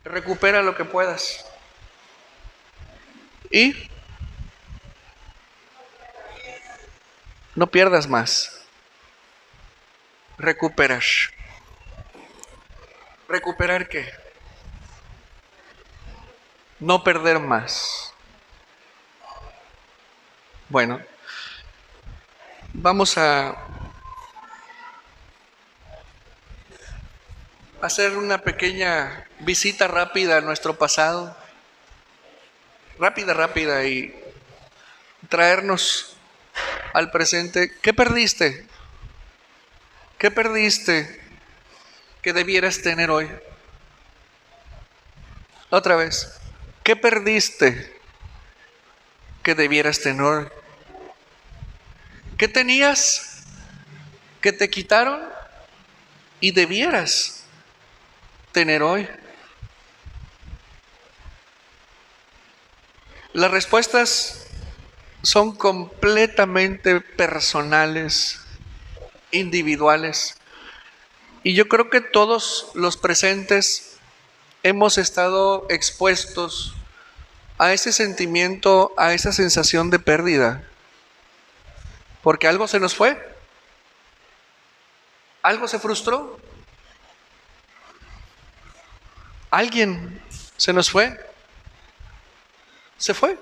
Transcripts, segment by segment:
Recupera lo que puedas. Y no pierdas más. Recuperar. ¿Recuperar qué? No perder más. Bueno, vamos a hacer una pequeña visita rápida a nuestro pasado. Rápida, rápida y traernos al presente. ¿Qué perdiste? ¿Qué perdiste que debieras tener hoy? Otra vez. ¿Qué perdiste que debieras tener hoy? ¿Qué tenías que te quitaron y debieras tener hoy? Las respuestas son completamente personales, individuales. Y yo creo que todos los presentes hemos estado expuestos a ese sentimiento, a esa sensación de pérdida. Porque algo se nos fue, algo se frustró, alguien se nos fue, se fue.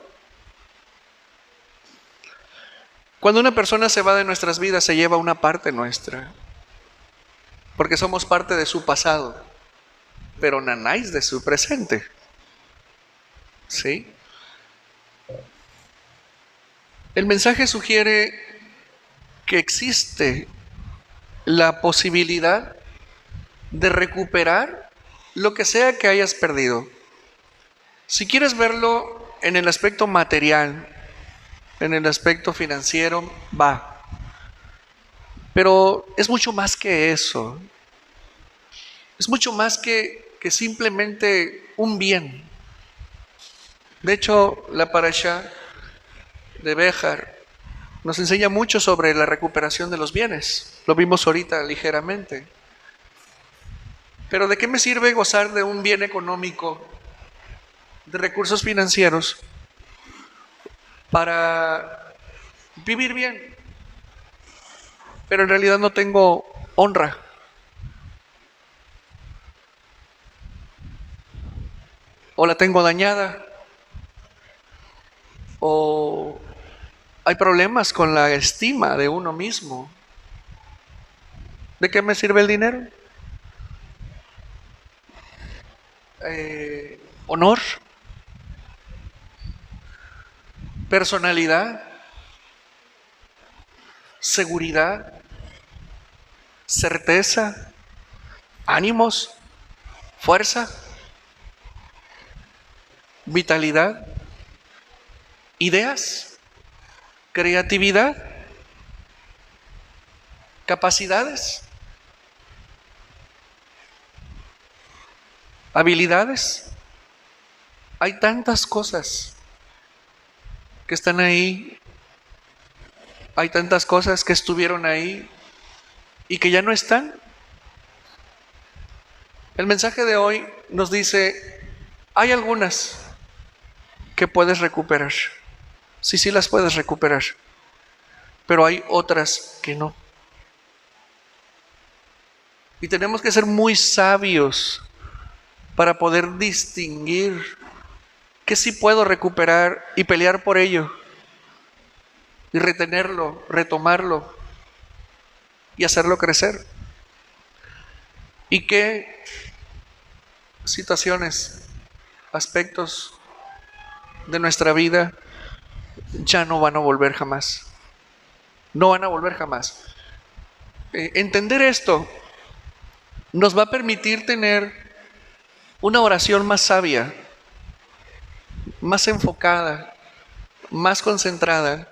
Cuando una persona se va de nuestras vidas, se lleva una parte nuestra, porque somos parte de su pasado, pero nanáis de su presente. ¿Sí? El mensaje sugiere que existe la posibilidad de recuperar lo que sea que hayas perdido. Si quieres verlo en el aspecto material, en el aspecto financiero, va. Pero es mucho más que eso. Es mucho más que simplemente un bien. De hecho, la parasha de Béjar nos enseña mucho sobre la recuperación de los bienes. Lo vimos ahorita ligeramente. Pero ¿de qué me sirve gozar de un bien económico, de recursos financieros, para vivir bien? Pero en realidad no tengo honra, o la tengo dañada, o hay problemas con la estima de uno mismo. ¿De qué me sirve el dinero? Honor, personalidad, seguridad, certeza, ánimos, fuerza, vitalidad, ideas, creatividad, capacidades, habilidades. Hay tantas cosas que están ahí, hay tantas cosas que estuvieron ahí y que ya no están. El mensaje de hoy nos dice, hay algunas que puedes recuperar. Sí, sí las puedes recuperar, pero hay otras que no. Y tenemos que ser muy sabios para poder distinguir qué sí puedo recuperar y pelear por ello, y retenerlo, retomarlo y hacerlo crecer. Y qué situaciones, aspectos de nuestra vida ya no van a volver jamás. No van a volver jamás. Entender esto nos va a permitir tener una oración más sabia, más enfocada, más concentrada,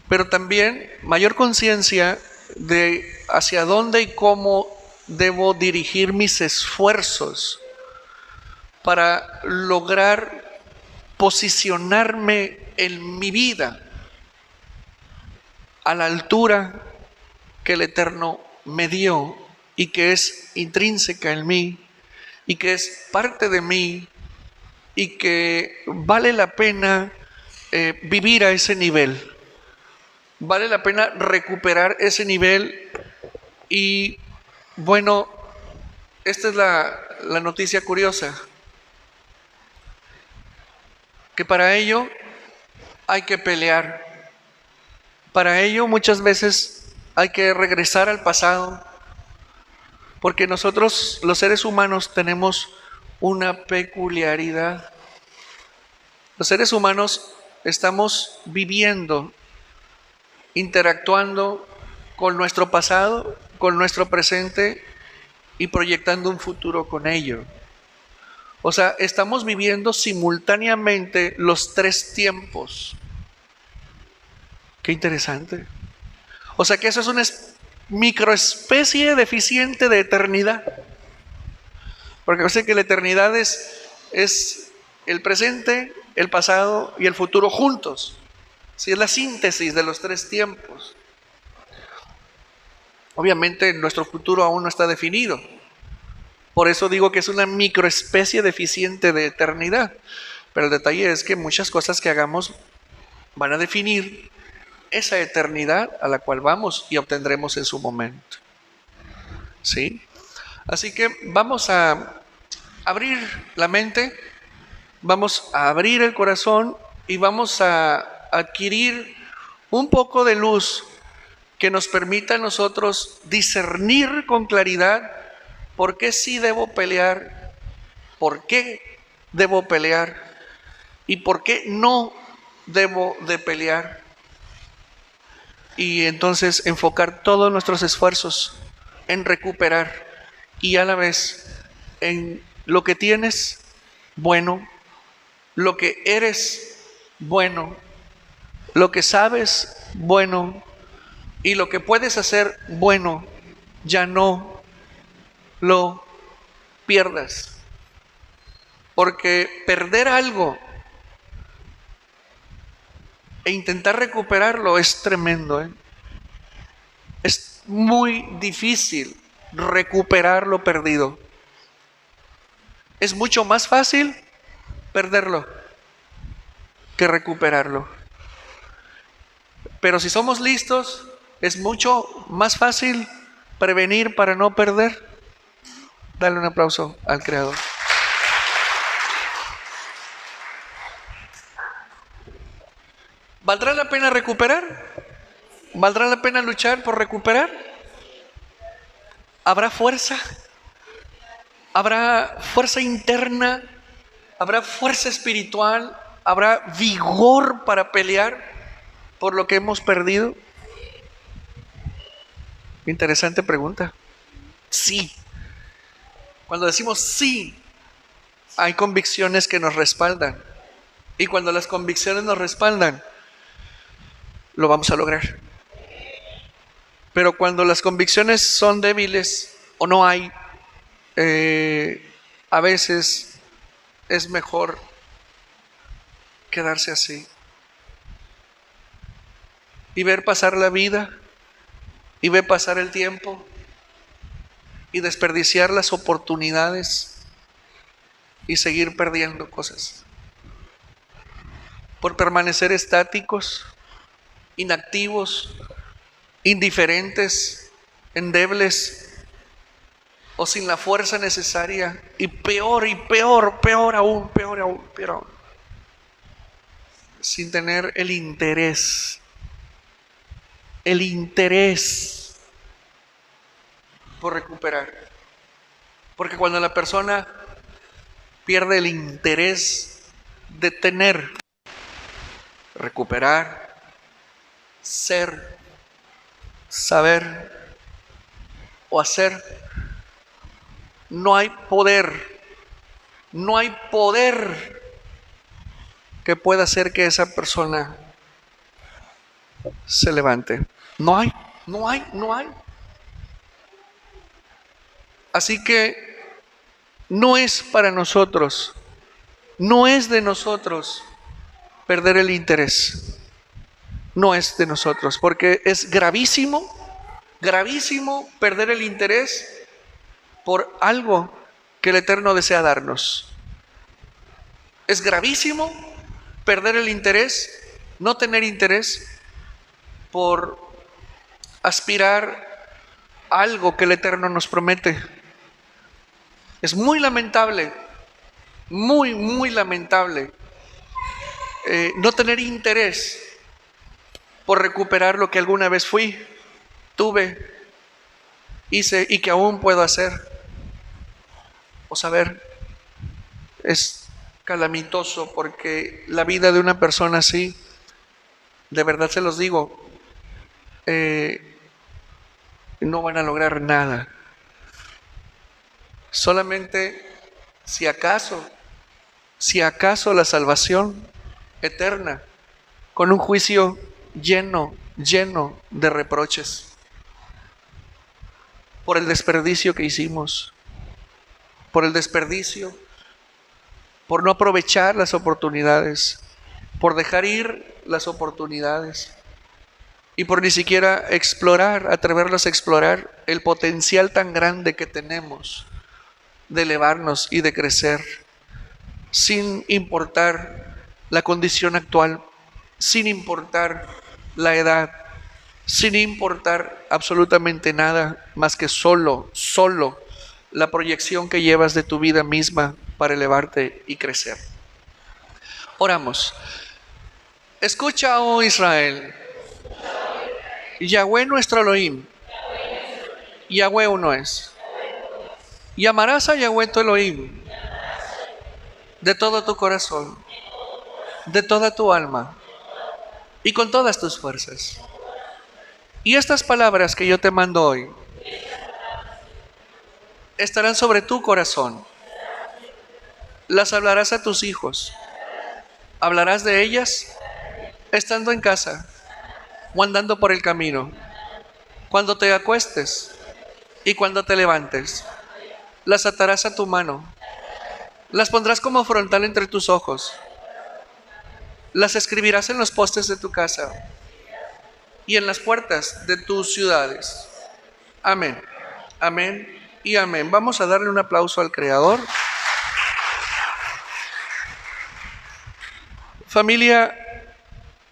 pero también mayor conciencia de hacia dónde y cómo debo dirigir mis esfuerzos para lograr posicionarme en mi vida a la altura que el Eterno me dio y que es intrínseca en mí, y que es parte de mí y que vale la pena vivir a ese nivel. Vale la pena recuperar ese nivel y bueno, esta es la noticia curiosa, que para ello hay que pelear. Para ello muchas veces hay que regresar al pasado, porque nosotros los seres humanos tenemos una peculiaridad. Los seres humanos estamos viviendo, interactuando con nuestro pasado, con nuestro presente y proyectando un futuro con ello. O sea, estamos viviendo simultáneamente los tres tiempos. Qué interesante. O sea que eso es una microespecie deficiente de eternidad. Porque yo sé que la eternidad es el presente, el pasado y el futuro juntos. Sí, es la síntesis de los tres tiempos. Obviamente nuestro futuro aún no está definido. Por eso digo que es una microespecie deficiente de eternidad. Pero el detalle es que muchas cosas que hagamos van a definir esa eternidad a la cual vamos y obtendremos en su momento. ¿Sí? Así que vamos a abrir la mente, vamos a abrir el corazón y vamos a adquirir un poco de luz que nos permita a nosotros discernir con claridad por qué sí debo pelear, por qué debo pelear y por qué no debo de pelear. Y entonces enfocar todos nuestros esfuerzos en recuperar y a la vez en lo que tienes bueno, lo que eres bueno, lo que sabes bueno y lo que puedes hacer bueno, ya no lo pierdas. Porque perder algo e intentar recuperarlo es tremendo, ¿eh? Es muy difícil recuperar lo perdido. Es mucho más fácil perderlo que recuperarlo. Pero si somos listos, es mucho más fácil prevenir para no perder. Dale un aplauso al Creador. ¿Valdrá la pena recuperar? ¿Valdrá la pena luchar por recuperar? ¿Habrá fuerza? ¿Habrá fuerza interna? ¿Habrá fuerza espiritual? ¿Habrá vigor para pelear por lo que hemos perdido? Interesante pregunta. Sí. Cuando decimos sí, hay convicciones que nos respaldan. Y cuando las convicciones nos respaldan, lo vamos a lograr. Pero cuando las convicciones son débiles o no hay, a veces es mejor quedarse así y ver pasar la vida y ver pasar el tiempo y desperdiciar las oportunidades y seguir perdiendo cosas por permanecer estáticos, inactivos, indiferentes, endebles o sin la fuerza necesaria y peor aún, sin tener el interés por recuperar. Porque cuando la persona pierde el interés de tener, recuperar, ser, saber o hacer, no hay poder que pueda hacer que esa persona se levante. No hay. Así que no es para nosotros, no es de nosotros perder el interés. No es de nosotros, porque es gravísimo perder el interés por algo que el Eterno desea darnos. Es gravísimo perder el interés, no tener interés por aspirar a algo que el Eterno nos promete. Es muy lamentable, muy lamentable no tener interés por recuperar lo que alguna vez fui, tuve, hice y que aún puedo hacer o saber. Es calamitoso porque la vida de una persona así, de verdad se los digo, no van a lograr nada. Solamente si acaso la salvación eterna, con un juicio lleno de reproches por el desperdicio que hicimos, por el desperdicio, por no aprovechar las oportunidades, por dejar ir las oportunidades y por ni siquiera atrevernos a explorar el potencial tan grande que tenemos de elevarnos y de crecer, sin importar la condición actual, sin importar la edad, sin importar absolutamente nada más que solo la proyección que llevas de tu vida misma para elevarte y crecer. Oramos. Escucha, oh Israel, Yahweh nuestro Elohim, Yahweh uno es. Y amarás a Yahweh tu Elohim de todo tu corazón, de toda tu alma y con todas tus fuerzas. Y estas palabras que yo te mando hoy estarán sobre tu corazón. Las hablarás a tus hijos. Hablarás de ellas estando en casa o andando por el camino, cuando te acuestes y cuando te levantes. Las atarás a tu mano. Las pondrás como frontal entre tus ojos. Las escribirás en los postes de tu casa y en las puertas de tus ciudades. Amén, amén y amén. Vamos a darle un aplauso al Creador. Familia,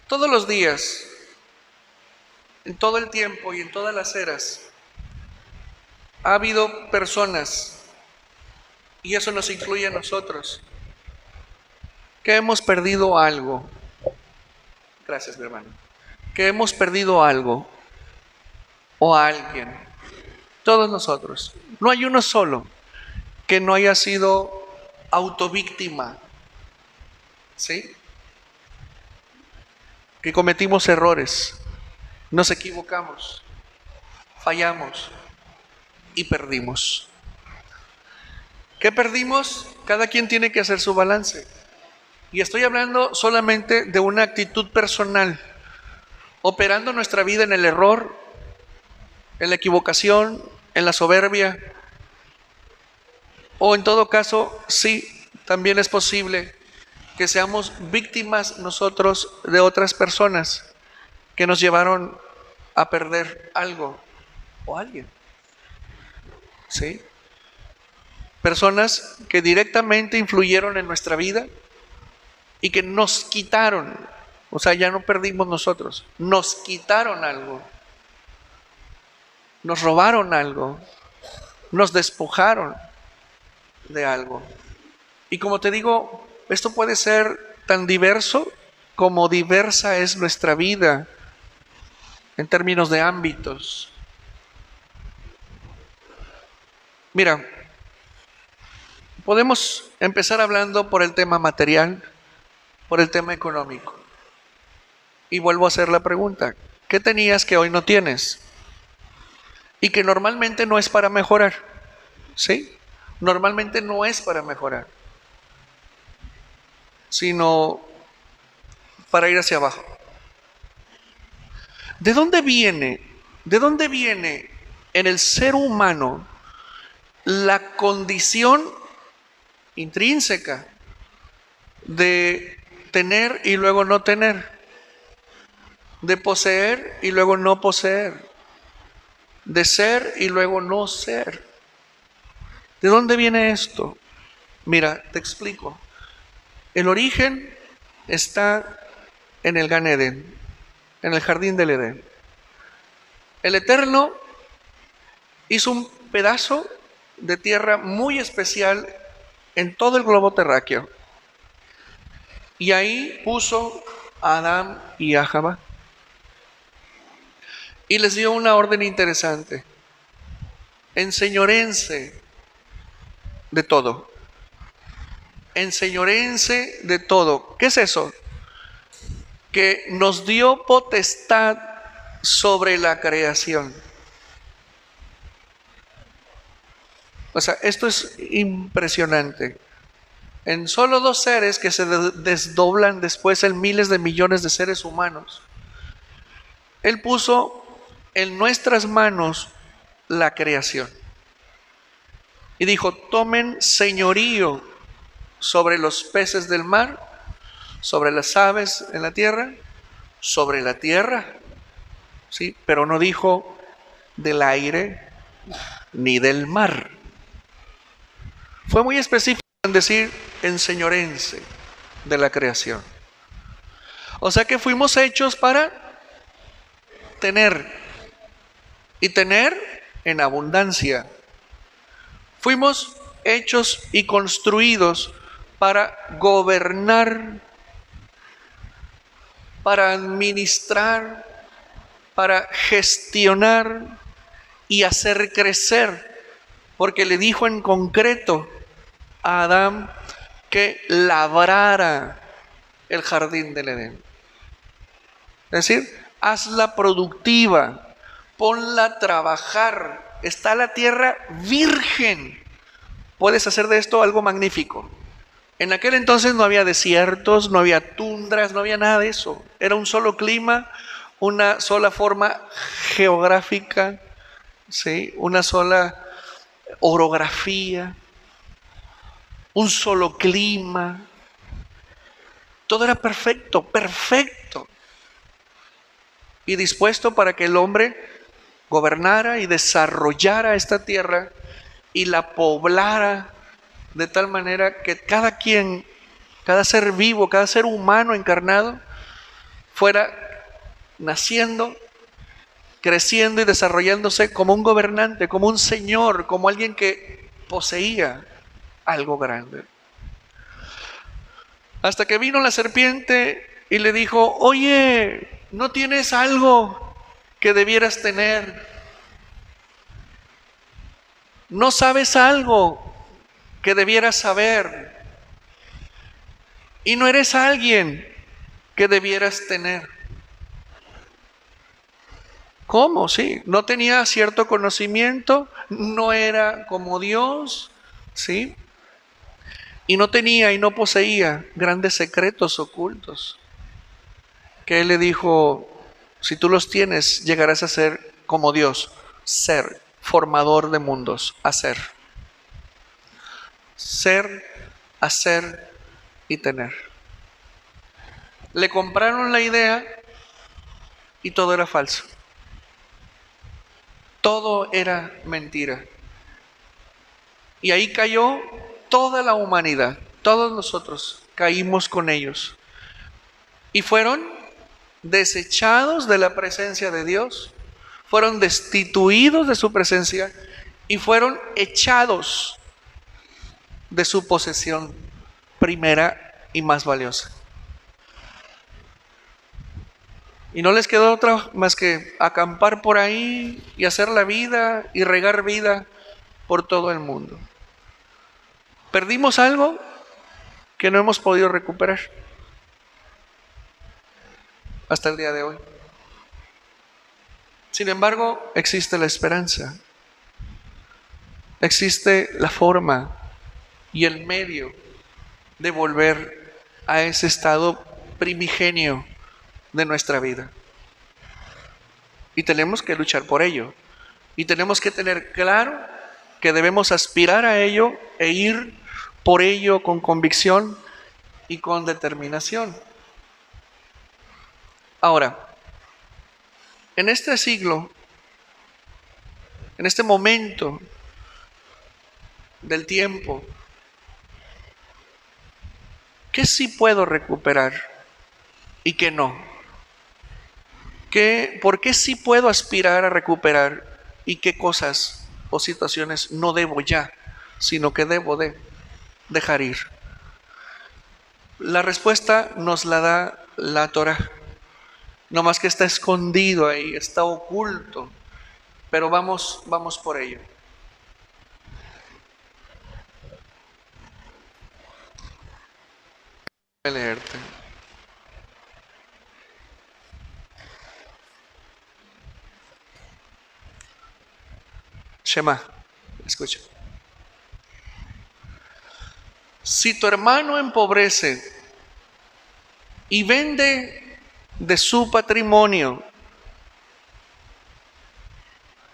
todos los días, en todo el tiempo y en todas las eras, ha habido personas, y eso nos incluye a nosotros, que hemos perdido algo. Gracias, mi hermano. Que hemos perdido algo o a alguien. Todos nosotros. No hay uno solo que no haya sido autovíctima. ¿Sí? Que cometimos errores, nos equivocamos, fallamos y perdimos. ¿Qué perdimos? Cada quien tiene que hacer su balance. Y estoy hablando solamente de una actitud personal, operando nuestra vida en el error, en la equivocación, en la soberbia, o en todo caso, sí, también es posible que seamos víctimas nosotros de otras personas que nos llevaron a perder algo o alguien. ¿Sí? Personas que directamente influyeron en nuestra vida y que nos quitaron, o sea, ya no perdimos nosotros, nos quitaron algo, nos robaron algo, nos despojaron de algo. Y como te digo, esto puede ser tan diverso como diversa es nuestra vida en términos de ámbitos. Mira, podemos empezar hablando por el tema material, por el tema económico. Y vuelvo a hacer la pregunta, ¿qué tenías que hoy no tienes? Y que normalmente no es para mejorar, ¿sí? Normalmente no es para mejorar, sino para ir hacia abajo. ¿De dónde viene en el ser humano la condición intrínseca de tener y luego no tener, de poseer y luego no poseer, de ser y luego no ser? ¿De dónde viene esto? Mira, te explico. El origen está en el Gan Edén, en el jardín del Edén. El Eterno hizo un pedazo de tierra muy especial en todo el globo terráqueo. Y ahí puso a Adán y a Jabá. Y les dio una orden interesante. Enseñorense de todo. Enseñorense de todo. ¿Qué es eso? Que nos dio potestad sobre la creación. O sea, esto es impresionante. En solo dos seres que se desdoblan después en miles de millones de seres humanos, Él puso en nuestras manos la creación. Y dijo, tomen señorío sobre los peces del mar, sobre las aves en la tierra, sobre la tierra, ¿sí? Pero no dijo del aire ni del mar. Fue muy específico en decir enseñorense de la creación. O sea que fuimos hechos para tener y tener en abundancia. Fuimos hechos y construidos para gobernar, para administrar, para gestionar y hacer crecer, porque le dijo en concreto a Adán que labrara el jardín del Edén. Es decir, hazla productiva, ponla a trabajar, está la tierra virgen, puedes hacer de esto algo magnífico. En aquel entonces no había desiertos, no había tundras, no había nada de eso. Era un solo clima, una sola forma geográfica, ¿sí? Una sola orografía, un solo clima. Todo era perfecto, perfecto. Y dispuesto para que el hombre gobernara y desarrollara esta tierra y la poblara de tal manera que cada quien, cada ser vivo, cada ser humano encarnado fuera naciendo, creciendo y desarrollándose como un gobernante, como un señor, como alguien que poseía algo grande. Hasta que vino la serpiente y le dijo, oye, ¿no tienes algo que debieras tener? ¿No sabes algo que debieras saber? ¿Y no eres alguien que debieras tener? ¿Cómo? Sí, no tenía cierto conocimiento, no era como Dios, ¿sí? Y no tenía y no poseía grandes secretos ocultos. Que Él le dijo, si tú los tienes, llegarás a ser como Dios, ser, formador de mundos, hacer. Ser, hacer y tener. Le compraron la idea y todo era falso. Todo era mentira. Y ahí cayó toda la humanidad. Todos nosotros caímos con ellos. Y fueron desechados de la presencia de Dios. Fueron destituidos de su presencia y fueron echados de su posesión primera y más valiosa. Y no les quedó otra más que acampar por ahí y hacer la vida y regar vida por todo el mundo. Perdimos algo que no hemos podido recuperar hasta el día de hoy. Sin embargo, existe la esperanza. Existe la forma y el medio de volver a ese estado primigenio de nuestra vida. Y tenemos que luchar por ello. Y tenemos que tener claro que debemos aspirar a ello e ir por ello con convicción y con determinación. Ahora, en este siglo, en este momento, del tiempo. ¿Qué sí puedo recuperar y qué no? ¿Por qué sí puedo aspirar a recuperar y qué cosas o situaciones no debo ya, sino que debo de dejar ir? La respuesta nos la da la Torá, no más que está escondido ahí, está oculto, pero vamos por ello. Voy a leerte. Shema, escucha. Si tu hermano empobrece y vende de su patrimonio,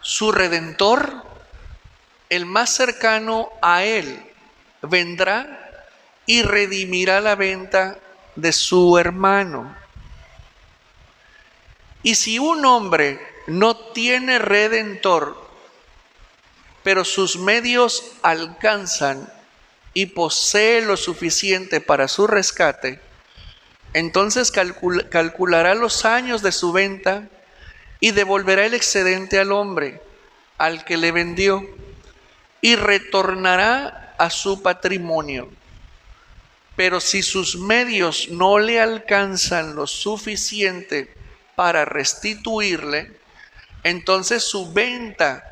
su redentor, el más cercano a él, vendrá y redimirá la venta de su hermano. Y si un hombre no tiene redentor, pero sus medios alcanzan y posee lo suficiente para su rescate, entonces calculará los años de su venta y devolverá el excedente al hombre, al que le vendió, y retornará a su patrimonio. Pero si sus medios no le alcanzan lo suficiente para restituirle, entonces su venta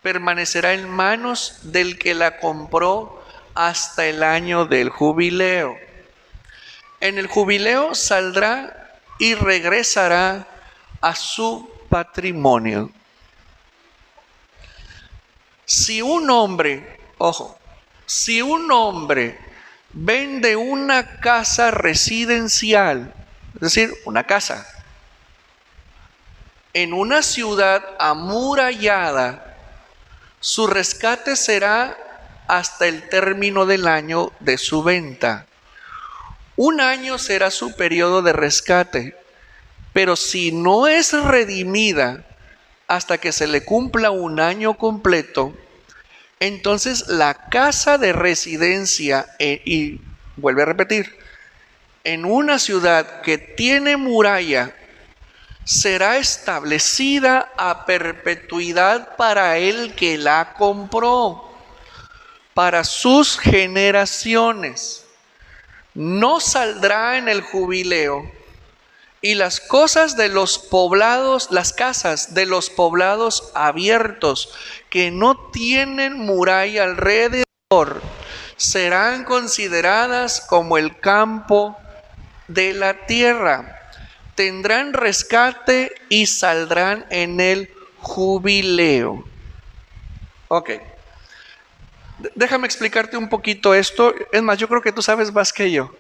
permanecerá en manos del que la compró hasta el año del jubileo. En el jubileo saldrá y regresará a su patrimonio. Si un hombre, ojo, si un hombre vende una casa residencial, es decir, una casa, en una ciudad amurallada, su rescate será hasta el término del año de su venta. Un año será su periodo de rescate, pero si no es redimida hasta que se le cumpla un año completo, entonces la casa de residencia, y vuelve a repetir, en una ciudad que tiene muralla, será establecida a perpetuidad para el que la compró, para sus generaciones. No saldrá en el jubileo, y las cosas de los poblados, las casas de los poblados abiertos que no tienen muralla alrededor, serán consideradas como el campo de la tierra. Tendrán rescate y saldrán en el jubileo. Ok. Déjame explicarte un poquito esto. Es más, yo creo que tú sabes más que yo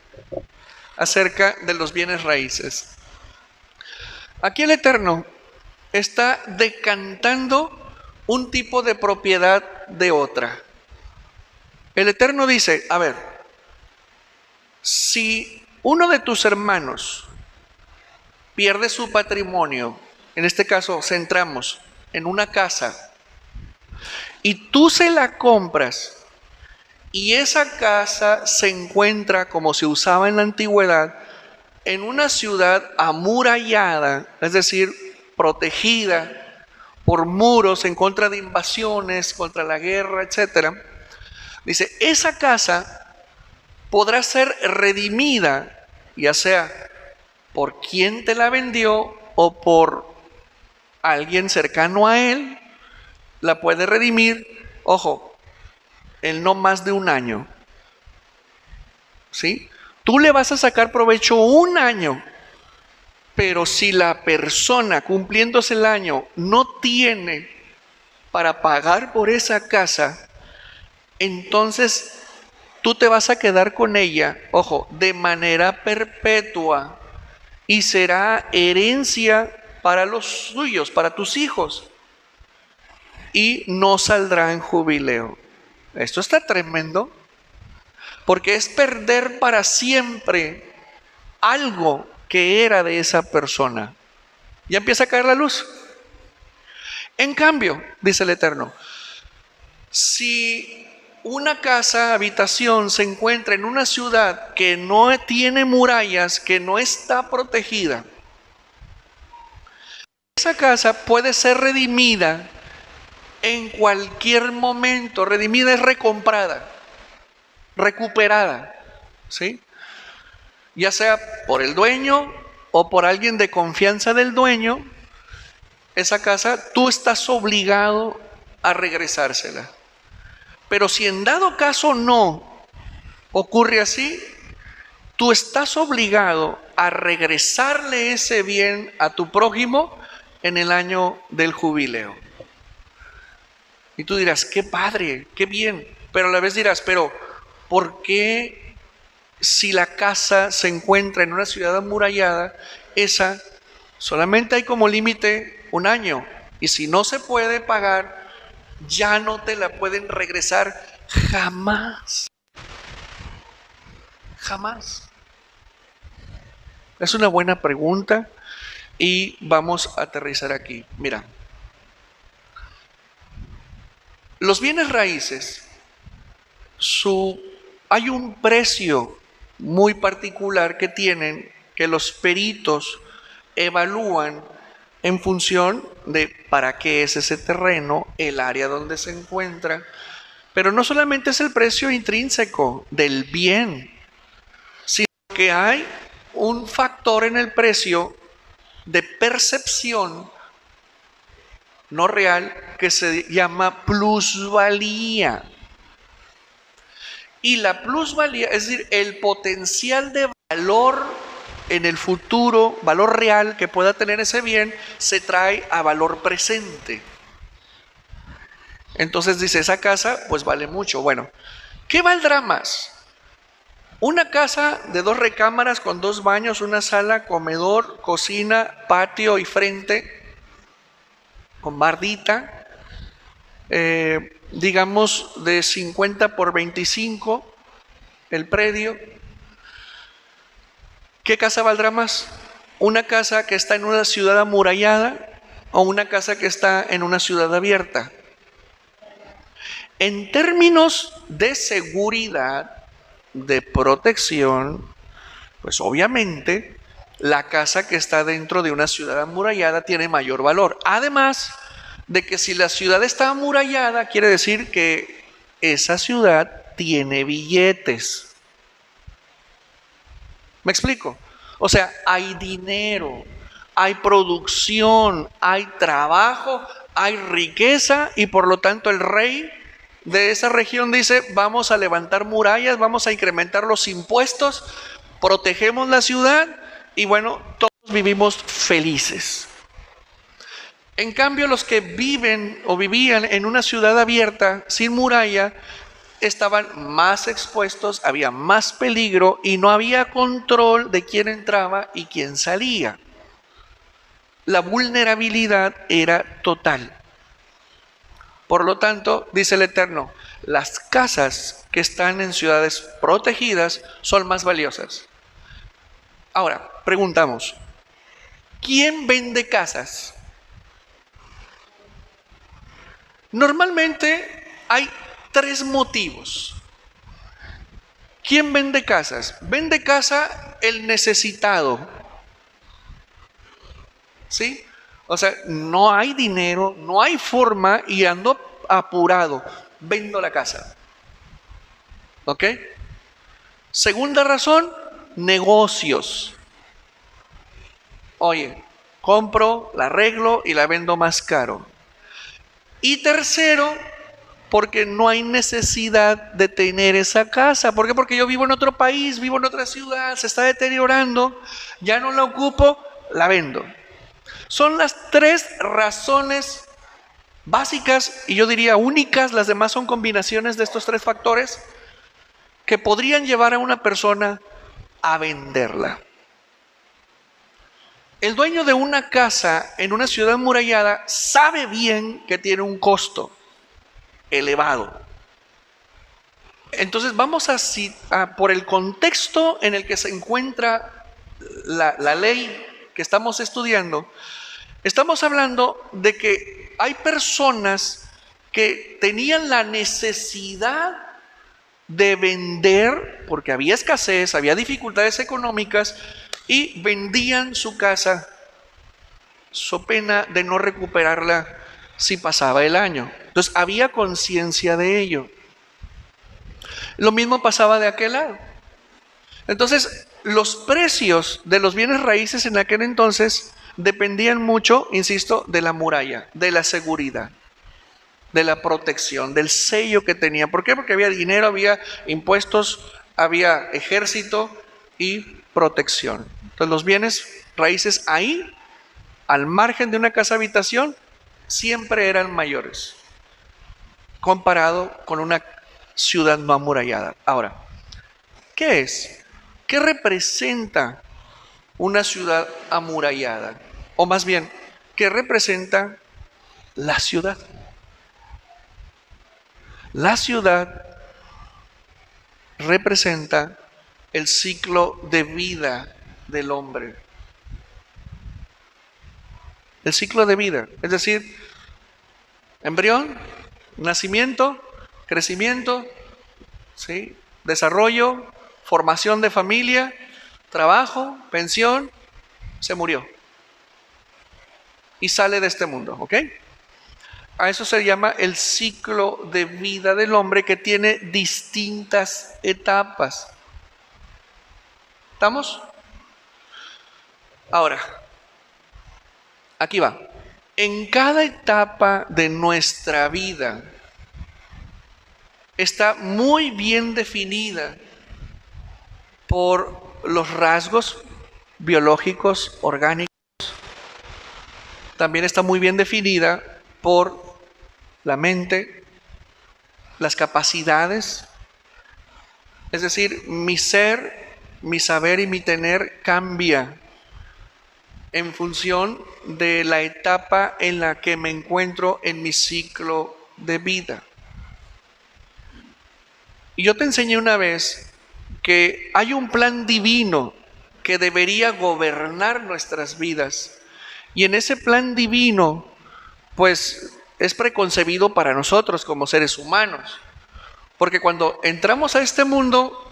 acerca de los bienes raíces. Aquí el Eterno está decantando un tipo de propiedad de otra. El Eterno dice, a ver, si uno de tus hermanos pierde su patrimonio, en este caso centramos en una casa, y tú se la compras, y esa casa se encuentra, como se usaba en la antigüedad, en una ciudad amurallada, es decir, protegida por muros en contra de invasiones, contra la guerra, etc. Dice, esa casa podrá ser redimida, ya sea por quien te la vendió o por alguien cercano a él, la puede redimir, ojo, en no más de un año. ¿Sí? Tú le vas a sacar provecho un año, pero si la persona cumpliéndose el año no tiene para pagar por esa casa, entonces tú te vas a quedar con ella, ojo, de manera perpetua, y será herencia para los suyos, para tus hijos, y no saldrá en jubileo. Esto está tremendo, porque es perder para siempre algo que era de esa persona. Ya empieza a caer la luz. En cambio, dice el Eterno, si una casa, habitación, se encuentra en una ciudad que no tiene murallas, que no está protegida, esa casa puede ser redimida en cualquier momento. Redimida es recomprada, recuperada, ¿sí? Ya sea por el dueño o por alguien de confianza del dueño, esa casa tú estás obligado a regresársela. Pero si en dado caso no ocurre así, tú estás obligado a regresarle ese bien a tu prójimo en el año del jubileo. Y tú dirás, qué padre, qué bien. Pero a la vez dirás, pero ¿por qué si la casa se encuentra en una ciudad amurallada, esa solamente hay como límite un año? Y si no se puede pagar, ya no te la pueden regresar jamás. Jamás. Es una buena pregunta y vamos a aterrizar aquí. Mira, los bienes raíces, hay un precio muy particular que tienen, que los peritos evalúan en función de para qué es ese terreno, el área donde se encuentra. Pero no solamente es el precio intrínseco del bien, sino que hay un factor en el precio de percepción no real que se llama plusvalía. Y la plusvalía, es decir, el potencial de valor en el futuro, valor real que pueda tener ese bien, se trae a valor presente. Entonces dice, esa casa pues vale mucho. Bueno, ¿qué valdrá más? Una casa de 2 recámaras con 2 baños, una sala, comedor, cocina, patio y frente, con bardita, digamos de 50 por 25 el predio. ¿Qué casa valdrá más? ¿Una casa que está en una ciudad amurallada o una casa que está en una ciudad abierta? En términos de seguridad, de protección, pues obviamente la casa que está dentro de una ciudad amurallada tiene mayor valor. Además de que si la ciudad está amurallada, quiere decir que esa ciudad tiene billetes. ¿Me explico? O sea, hay dinero, hay producción, hay trabajo, hay riqueza y por lo tanto el rey de esa región dice, vamos a levantar murallas, vamos a incrementar los impuestos, protegemos la ciudad y bueno, todos vivimos felices. En cambio, los que viven o vivían en una ciudad abierta, sin muralla, estaban más expuestos, había más peligro y no había control de quién entraba y quién salía. La vulnerabilidad era total. Por lo tanto, dice el Eterno, las casas que están en ciudades protegidas son más valiosas. Ahora, preguntamos, ¿quién vende casas? Normalmente hay 3 motivos. ¿Quién vende casas? Vende casa el necesitado. ¿Sí? O sea, no hay dinero, no hay forma y ando apurado. Vendo la casa. ¿Ok? Segunda razón, negocios. Oye, compro, la arreglo y la vendo más caro. Y tercero, porque no hay necesidad de tener esa casa. ¿Por qué? Porque yo vivo en otro país, vivo en otra ciudad, se está deteriorando, ya no la ocupo, la vendo. Son las 3 razones básicas y yo diría únicas, las demás son combinaciones de estos 3 factores que podrían llevar a una persona a venderla. El dueño de una casa en una ciudad amurallada sabe bien que tiene un costo elevado. Entonces vamos por el contexto en el que se encuentra la ley que estamos estudiando. Estamos hablando de que hay personas que tenían la necesidad de vender, porque había escasez, había dificultades económicas, y vendían su casa so pena de no recuperarla si pasaba el año. Entonces había conciencia de ello. Lo mismo pasaba de aquel lado. Entonces, los precios de los bienes raíces en aquel entonces dependían mucho, insisto, de la muralla, de la seguridad, de la protección, del sello que tenía. ¿Por qué? Porque había dinero, había impuestos, había ejército y protección. Entonces, los bienes raíces ahí, al margen de una casa habitación, siempre eran mayores, comparado con una ciudad no amurallada. Ahora, ¿qué es? ¿Qué representa una ciudad amurallada? O más bien, ¿qué representa la ciudad? La ciudad representa el ciclo de vida del hombre. El ciclo de vida, es decir, embrión, nacimiento, crecimiento, ¿sí? Desarrollo, formación de familia, trabajo, pensión, se murió y sale de este mundo, ¿ok? A eso se llama el ciclo de vida del hombre, que tiene distintas etapas. ¿Estamos? Ahora, aquí va. En cada etapa de nuestra vida está muy bien definida por los rasgos biológicos, orgánicos. También está muy bien definida por la mente, las capacidades. Es decir, mi ser, mi saber y mi tener cambia en función de la etapa en la que me encuentro en mi ciclo de vida. Y yo te enseñé una vez que hay un plan divino que debería gobernar nuestras vidas. Y en ese plan divino, pues es preconcebido para nosotros como seres humanos. Porque cuando entramos a este mundo,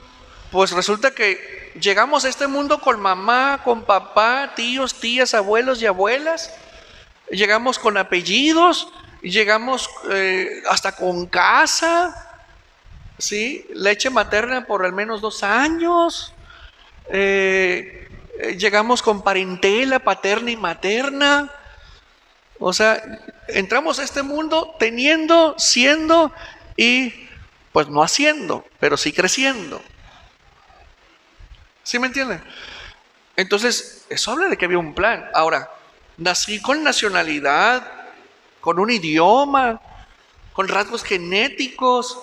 pues resulta que llegamos a este mundo con mamá, con papá, tíos, tías, abuelos y abuelas. Llegamos con apellidos, llegamos hasta con casa, ¿sí? Leche materna por al menos 2 años. Llegamos con parentela paterna y materna. O sea, entramos a este mundo teniendo, siendo y pues no haciendo, pero sí creciendo. ¿Sí me entienden? Entonces, eso habla de que había un plan. Ahora, nací con nacionalidad, con un idioma, con rasgos genéticos.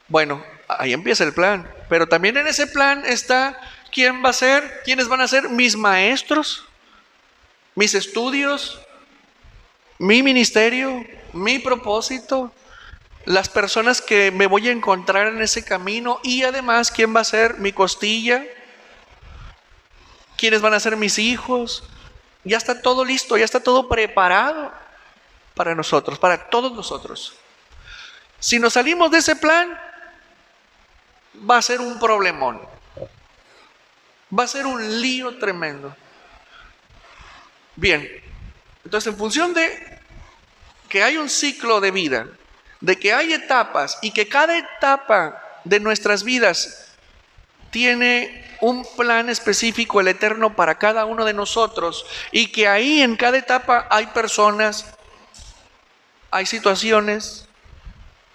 Bueno, ahí empieza el plan. Pero también en ese plan está quién va a ser, quiénes van a ser mis maestros, mis estudios, mi ministerio, mi propósito, las personas que me voy a encontrar en ese camino, y además quién va a ser mi costilla, quiénes van a ser mis hijos. Ya está todo listo, ya está todo preparado para nosotros, para todos nosotros. Si nos salimos de ese plan, va a ser un problemón. Va a ser un lío tremendo. Bien, entonces en función de que hay un ciclo de vida, de que hay etapas y que cada etapa de nuestras vidas tiene un plan específico, el Eterno, para cada uno de nosotros, y que ahí en cada etapa hay personas, hay situaciones,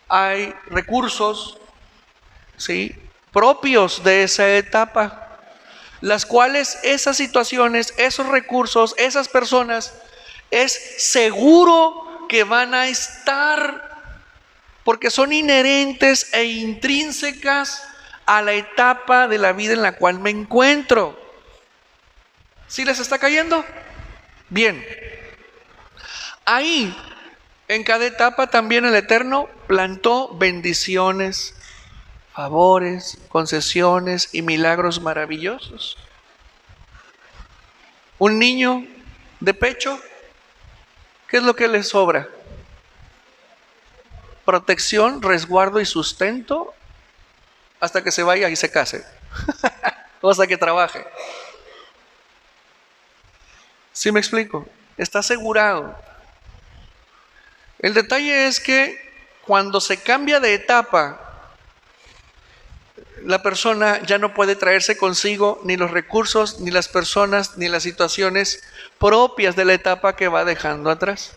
hay recursos, ¿sí?, propios de esa etapa, las cuales esas situaciones, esos recursos, esas personas, es seguro que van a estar, porque son inherentes e intrínsecas a la etapa de la vida en la cual me encuentro. ¿Sí les está cayendo? Bien. Ahí, en cada etapa también el Eterno plantó bendiciones, favores, concesiones y milagros maravillosos. Un niño de pecho, ¿qué es lo que le sobra? Protección, resguardo y sustento hasta que se vaya y se case, o hasta que trabaje. ¿Sí me explico? Está asegurado. El detalle es que cuando se cambia de etapa, la persona ya no puede traerse consigo ni los recursos, ni las personas, ni las situaciones propias de la etapa que va dejando atrás.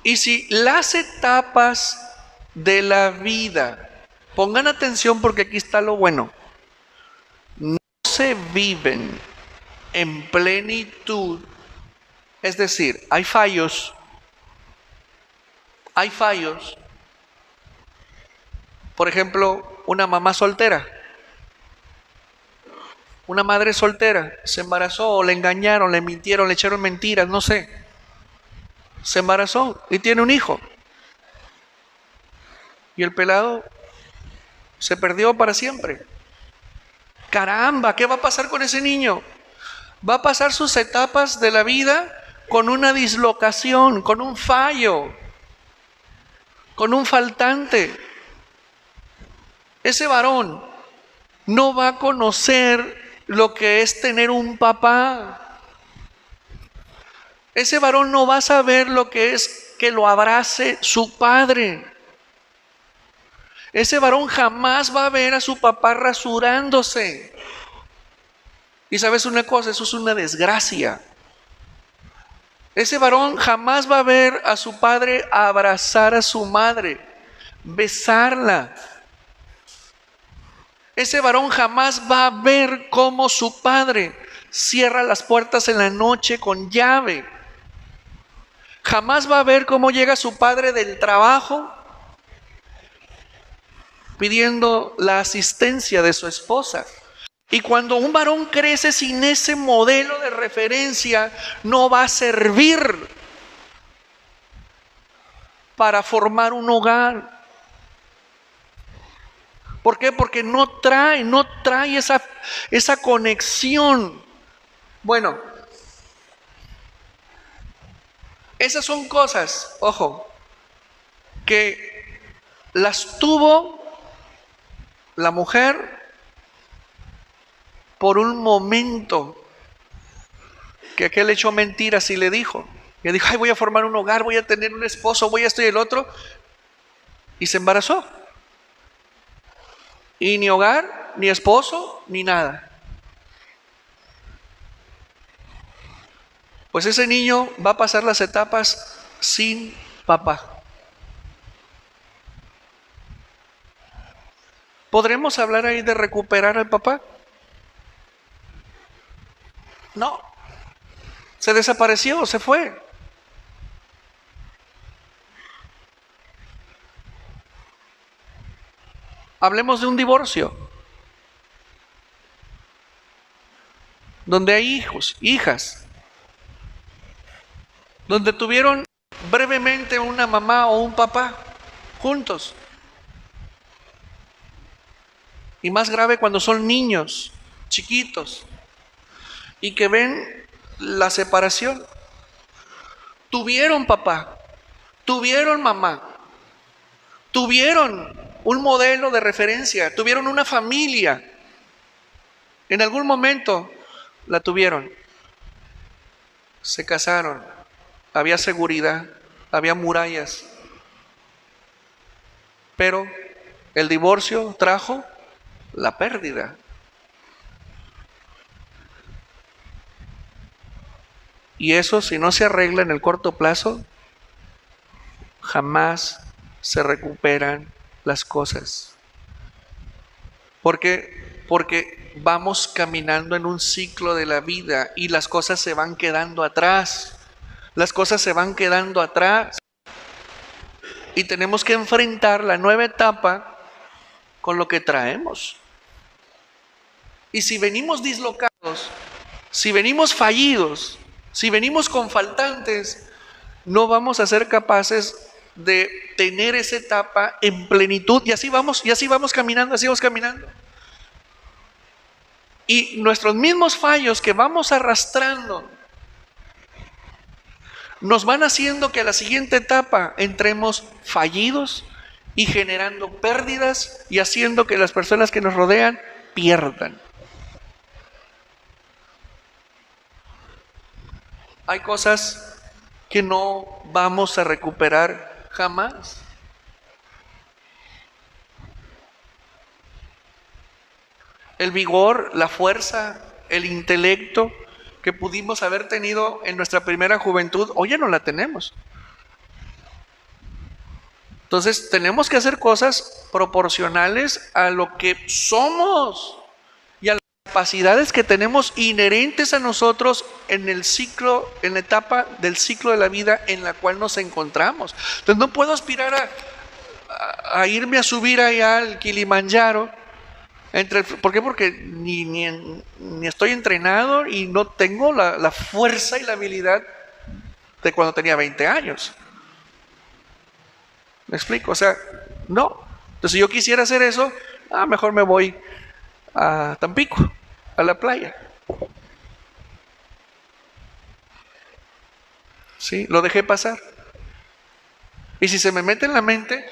Y si las etapas de la vida, pongan atención porque aquí está lo bueno, no se viven en plenitud, es decir, hay fallos. Por ejemplo, una mamá soltera, una madre soltera, se embarazó, o le engañaron, le mintieron, le echaron mentiras, no sé. Se embarazó y tiene un hijo. Y el pelado se perdió para siempre. Caramba, ¿qué va a pasar con ese niño? Va a pasar sus etapas de la vida con una dislocación, con un fallo, con un faltante. Ese varón no va a conocer lo que es tener un papá. Ese varón no va a saber lo que es que lo abrace su padre. Ese varón jamás va a ver a su papá rasurándose. Y sabes una cosa, eso es una desgracia. Ese varón jamás va a ver a su padre abrazar a su madre, besarla. Ese varón jamás va a ver cómo su padre cierra las puertas en la noche con llave. Jamás va a ver cómo llega su padre del trabajo pidiendo la asistencia de su esposa. Y cuando un varón crece sin ese modelo de referencia, no va a servir para formar un hogar. ¿Por qué? Porque no trae esa conexión. Bueno, esas son cosas, ojo, que las tuvo la mujer por un momento, que aquel echó mentiras y le dijo. Y dijo, ay, voy a formar un hogar, voy a tener un esposo, voy a esto y el otro. Y se embarazó. Y ni hogar, ni esposo, ni nada. Pues ese niño va a pasar las etapas sin papá. ¿Podremos hablar ahí de recuperar al papá? No. Se desapareció, se fue. Hablemos de un divorcio, donde hay hijos, hijas, donde tuvieron brevemente una mamá o un papá juntos. Y más grave cuando son niños, chiquitos, y que ven la separación. Tuvieron papá, tuvieron mamá, tuvieron un modelo de referencia, tuvieron una familia. En algún momento la tuvieron. Se casaron, había seguridad, había murallas. Pero el divorcio trajo la pérdida. Y eso, si no se arregla en el corto plazo, jamás se recuperan las cosas. Porque vamos caminando en un ciclo de la vida y las cosas se van quedando atrás. Las cosas se van quedando atrás. Y tenemos que enfrentar la nueva etapa con lo que traemos. Y si venimos dislocados, si venimos fallidos, si venimos con faltantes, no vamos a ser capaces de tener esa etapa en plenitud. Y así vamos caminando, así vamos caminando. Y nuestros mismos fallos que vamos arrastrando nos van haciendo que a la siguiente etapa entremos fallidos y generando pérdidas y haciendo que las personas que nos rodean pierdan. Hay cosas que no vamos a recuperar jamás. El vigor, la fuerza, el intelecto que pudimos haber tenido en nuestra primera juventud, hoy ya no la tenemos. Entonces tenemos que hacer cosas proporcionales a lo que somos y a las capacidades que tenemos inherentes a nosotros en el ciclo, en la etapa del ciclo de la vida en la cual nos encontramos. Entonces no puedo aspirar a irme a subir allá al Kilimanjaro. ¿Por qué? Porque ni estoy entrenado y no tengo la fuerza y la habilidad de cuando tenía 20 años. ¿Me explico? O sea, no. Entonces, si yo quisiera hacer eso, mejor me voy a Tampico, a la playa. ¿Sí? Lo dejé pasar. Y si se me mete en la mente,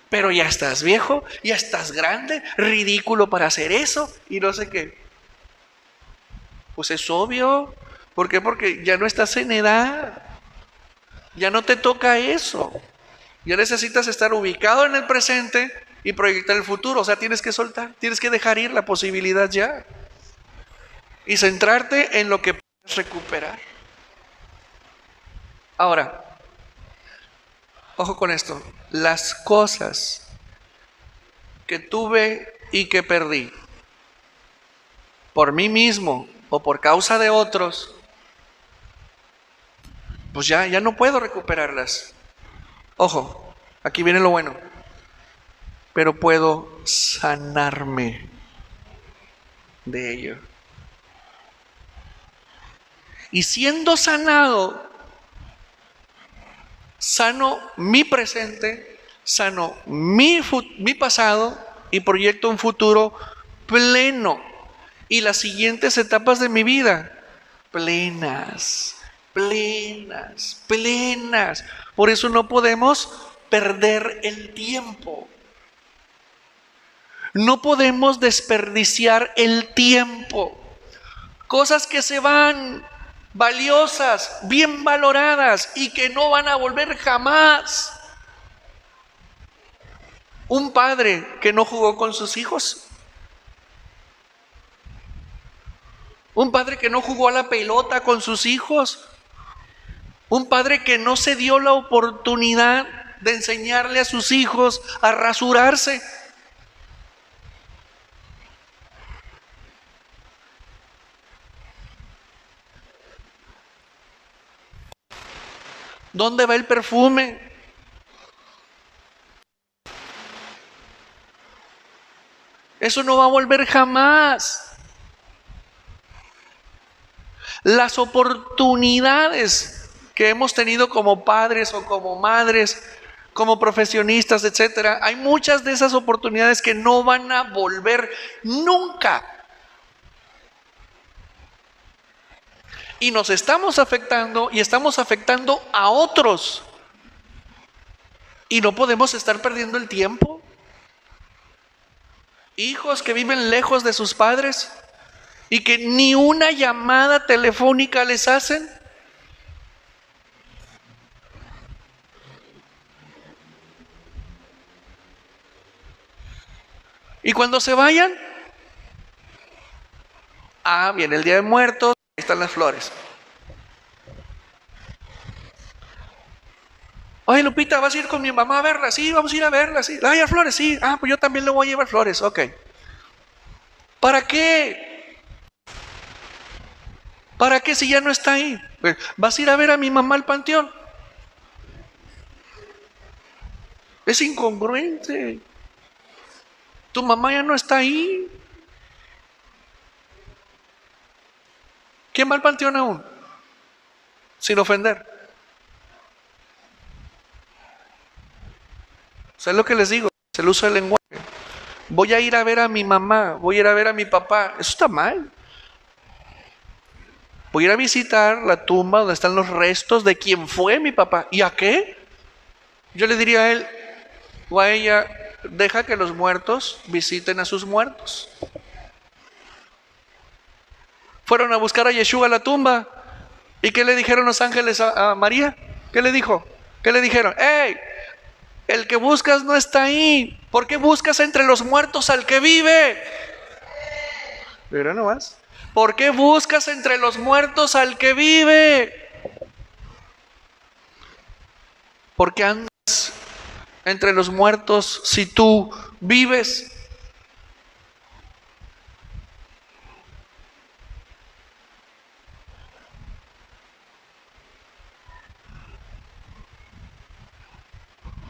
pero ya estás viejo, ya estás grande, ridículo para hacer eso y no sé qué. Pues es obvio. ¿Por qué? Porque ya no estás en edad. Ya no te toca eso. Ya necesitas estar ubicado en el presente y proyectar el futuro. O sea, tienes que soltar, tienes que dejar ir la posibilidad ya. Y centrarte en lo que puedes recuperar. Ahora, ojo con esto. Las cosas que tuve y que perdí por mí mismo o por causa de otros, pues ya no puedo recuperarlas. Ojo, aquí viene lo bueno. Pero puedo sanarme de ello. Y siendo sanado, sano mi presente, sano mi pasado y proyecto un futuro pleno. Y las siguientes etapas de mi vida, plenas, plenas, plenas. Por eso no podemos perder el tiempo. No podemos desperdiciar el tiempo. Cosas que se van, valiosas, bien valoradas y que no van a volver jamás. Un padre que no jugó con sus hijos. Un padre que no jugó a la pelota con sus hijos. Un padre que no se dio la oportunidad de enseñarle a sus hijos a rasurarse. ¿Dónde va el perfume? Eso no va a volver jamás. Las oportunidades que hemos tenido como padres o como madres, como profesionistas, etcétera, hay muchas de esas oportunidades que no van a volver nunca. Y nos estamos afectando y estamos afectando a otros. Y no podemos estar perdiendo el tiempo. Hijos que viven lejos de sus padres y que ni una llamada telefónica les hacen. Y cuando se vayan, viene el Día de Muertos, ahí están las flores. Oye, Lupita, ¿vas a ir con mi mamá a verla? Sí, vamos a ir a verla, sí. ¿Hay flores? Sí. Pues yo también le voy a llevar flores, ok. ¿Para qué? ¿Para qué si ya no está ahí? ¿Vas a ir a ver a mi mamá al panteón? Es incongruente. Tu mamá ya no está ahí. ¿Quién va al panteón aún? Sin ofender. ¿Sabes lo que les digo? Es el uso del lenguaje. Voy a ir a ver a mi mamá, voy a ir a ver a mi papá. Eso está mal. Voy a ir a visitar la tumba donde están los restos de quien fue mi papá. ¿Y a qué? Yo le diría a él, O a ella, deja que los muertos visiten a sus muertos. Fueron a buscar a Yeshua a la tumba. ¿Y qué le dijeron los ángeles a María? ¿Qué le dijo? ¿Qué le dijeron? ¡Ey! El que buscas no está ahí. ¿Por qué buscas entre los muertos al que vive? Mira nomás. ¿Por qué buscas entre los muertos al que vive? ¿Por qué andas entre los muertos si tú vives?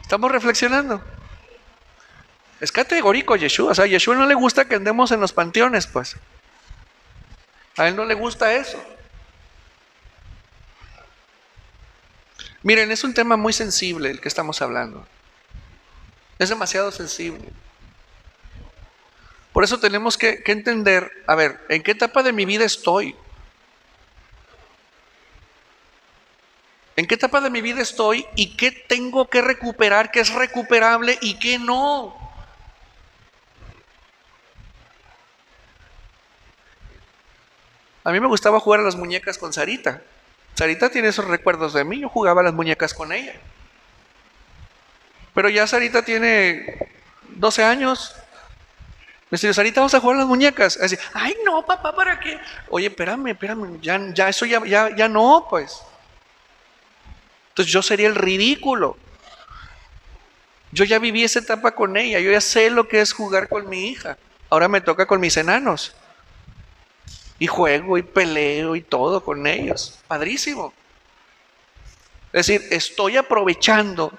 Estamos reflexionando. Es categórico Yeshua. O sea, a Yeshua no le gusta que andemos en los panteones, pues. A él no le gusta eso. Miren, es un tema muy sensible el que estamos hablando. Es demasiado sensible. Por eso tenemos que entender, a ver, ¿en qué etapa de mi vida estoy? ¿En qué etapa de mi vida estoy y qué tengo que recuperar, qué es recuperable y qué no? A mí me gustaba jugar a las muñecas con Sarita. Sarita tiene esos recuerdos de mí, yo jugaba a las muñecas con ella. Pero ya Sarita tiene 12 años. Me dice, Sarita, vamos a jugar a las muñecas. Así, ay, no, papá, ¿para qué? Oye, espérame, ya eso ya no, pues. Entonces yo sería el ridículo. Yo ya viví esa etapa con ella, yo ya sé lo que es jugar con mi hija. Ahora me toca con mis enanos. Y juego y peleo y todo con ellos. Padrísimo. Es decir, estoy aprovechando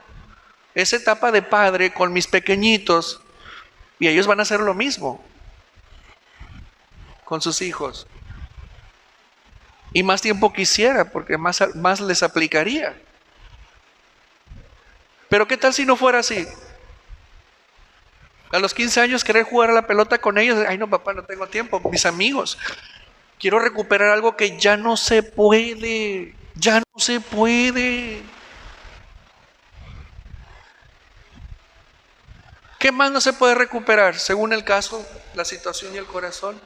esa etapa de padre con mis pequeñitos y ellos van a hacer lo mismo con sus hijos. Y más tiempo quisiera porque más les aplicaría. Pero ¿qué tal si no fuera así? A los 15 años querer jugar a la pelota con ellos. Ay, no, papá, no tengo tiempo. Mis amigos. Quiero recuperar algo que ya no se puede. Ya no se puede. ¿Qué más no se puede recuperar? Según el caso, la situación y el corazón.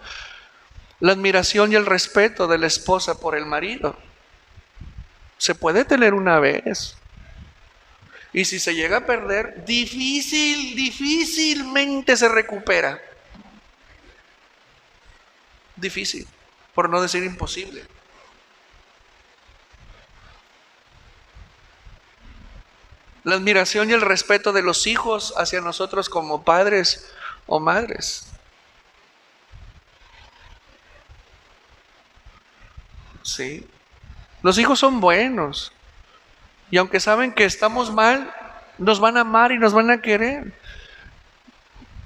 La admiración y el respeto de la esposa por el marido. Se puede tener una vez. Y si se llega a perder, difícilmente se recupera. Difícil, por no decir imposible. La admiración y el respeto de los hijos hacia nosotros como padres o madres. Sí. Los hijos son buenos. Y aunque saben que estamos mal, nos van a amar y nos van a querer.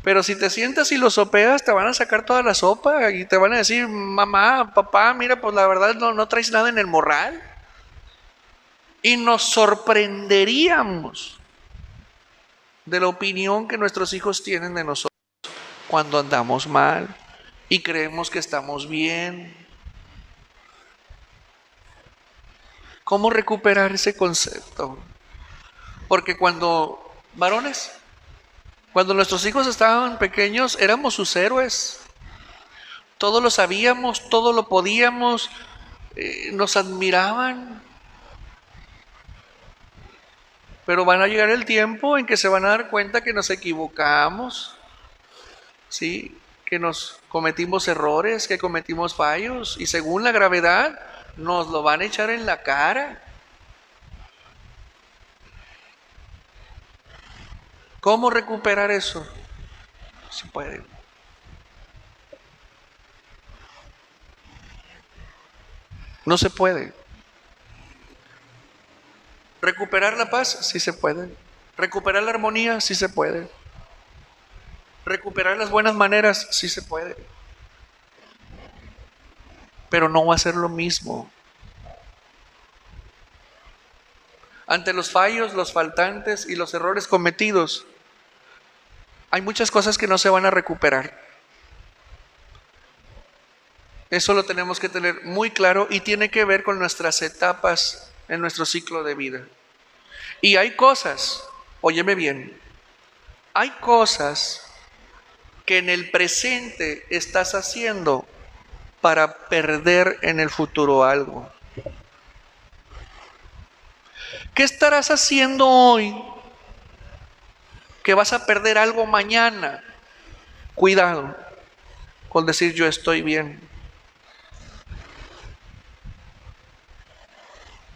Pero si te sientas y los sopeas, te van a sacar toda la sopa y te van a decir, mamá, papá, mira, pues la verdad no traes nada en el morral. Y nos sorprenderíamos de la opinión que nuestros hijos tienen de nosotros cuando andamos mal y creemos que estamos bien. ¿Cómo recuperar ese concepto? Porque cuando nuestros hijos estaban pequeños, éramos sus héroes. Todo lo sabíamos, todo lo podíamos, nos admiraban. Pero van a llegar el tiempo en que se van a dar cuenta que nos equivocamos, ¿sí? Que nos cometimos errores, que cometimos fallos, y según la gravedad, nos lo van a echar en la cara. ¿Cómo recuperar eso? Se puede. No se puede. ¿Recuperar la paz? Sí se puede. ¿Recuperar la armonía? Sí se puede. ¿Recuperar las buenas maneras? Sí se puede. Pero no va a ser lo mismo. Ante los fallos, los faltantes y los errores cometidos, hay muchas cosas que no se van a recuperar. Eso lo tenemos que tener muy claro y tiene que ver con nuestras etapas en nuestro ciclo de vida. Y hay cosas, óyeme bien, Hay cosas que en el presente estás haciendo para perder en el futuro algo. ¿Qué estarás haciendo hoy que vas a perder algo mañana? Cuidado con decir yo estoy bien.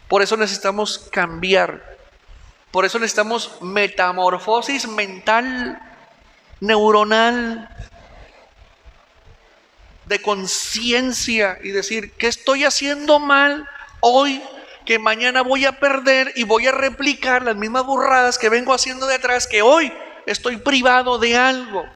Por eso necesitamos cambiar. Por eso necesitamos metamorfosis mental, neuronal, de conciencia y decir, ¿qué estoy haciendo mal hoy que mañana voy a perder y voy a replicar las mismas burradas que vengo haciendo de atrás, que hoy estoy privado de algo?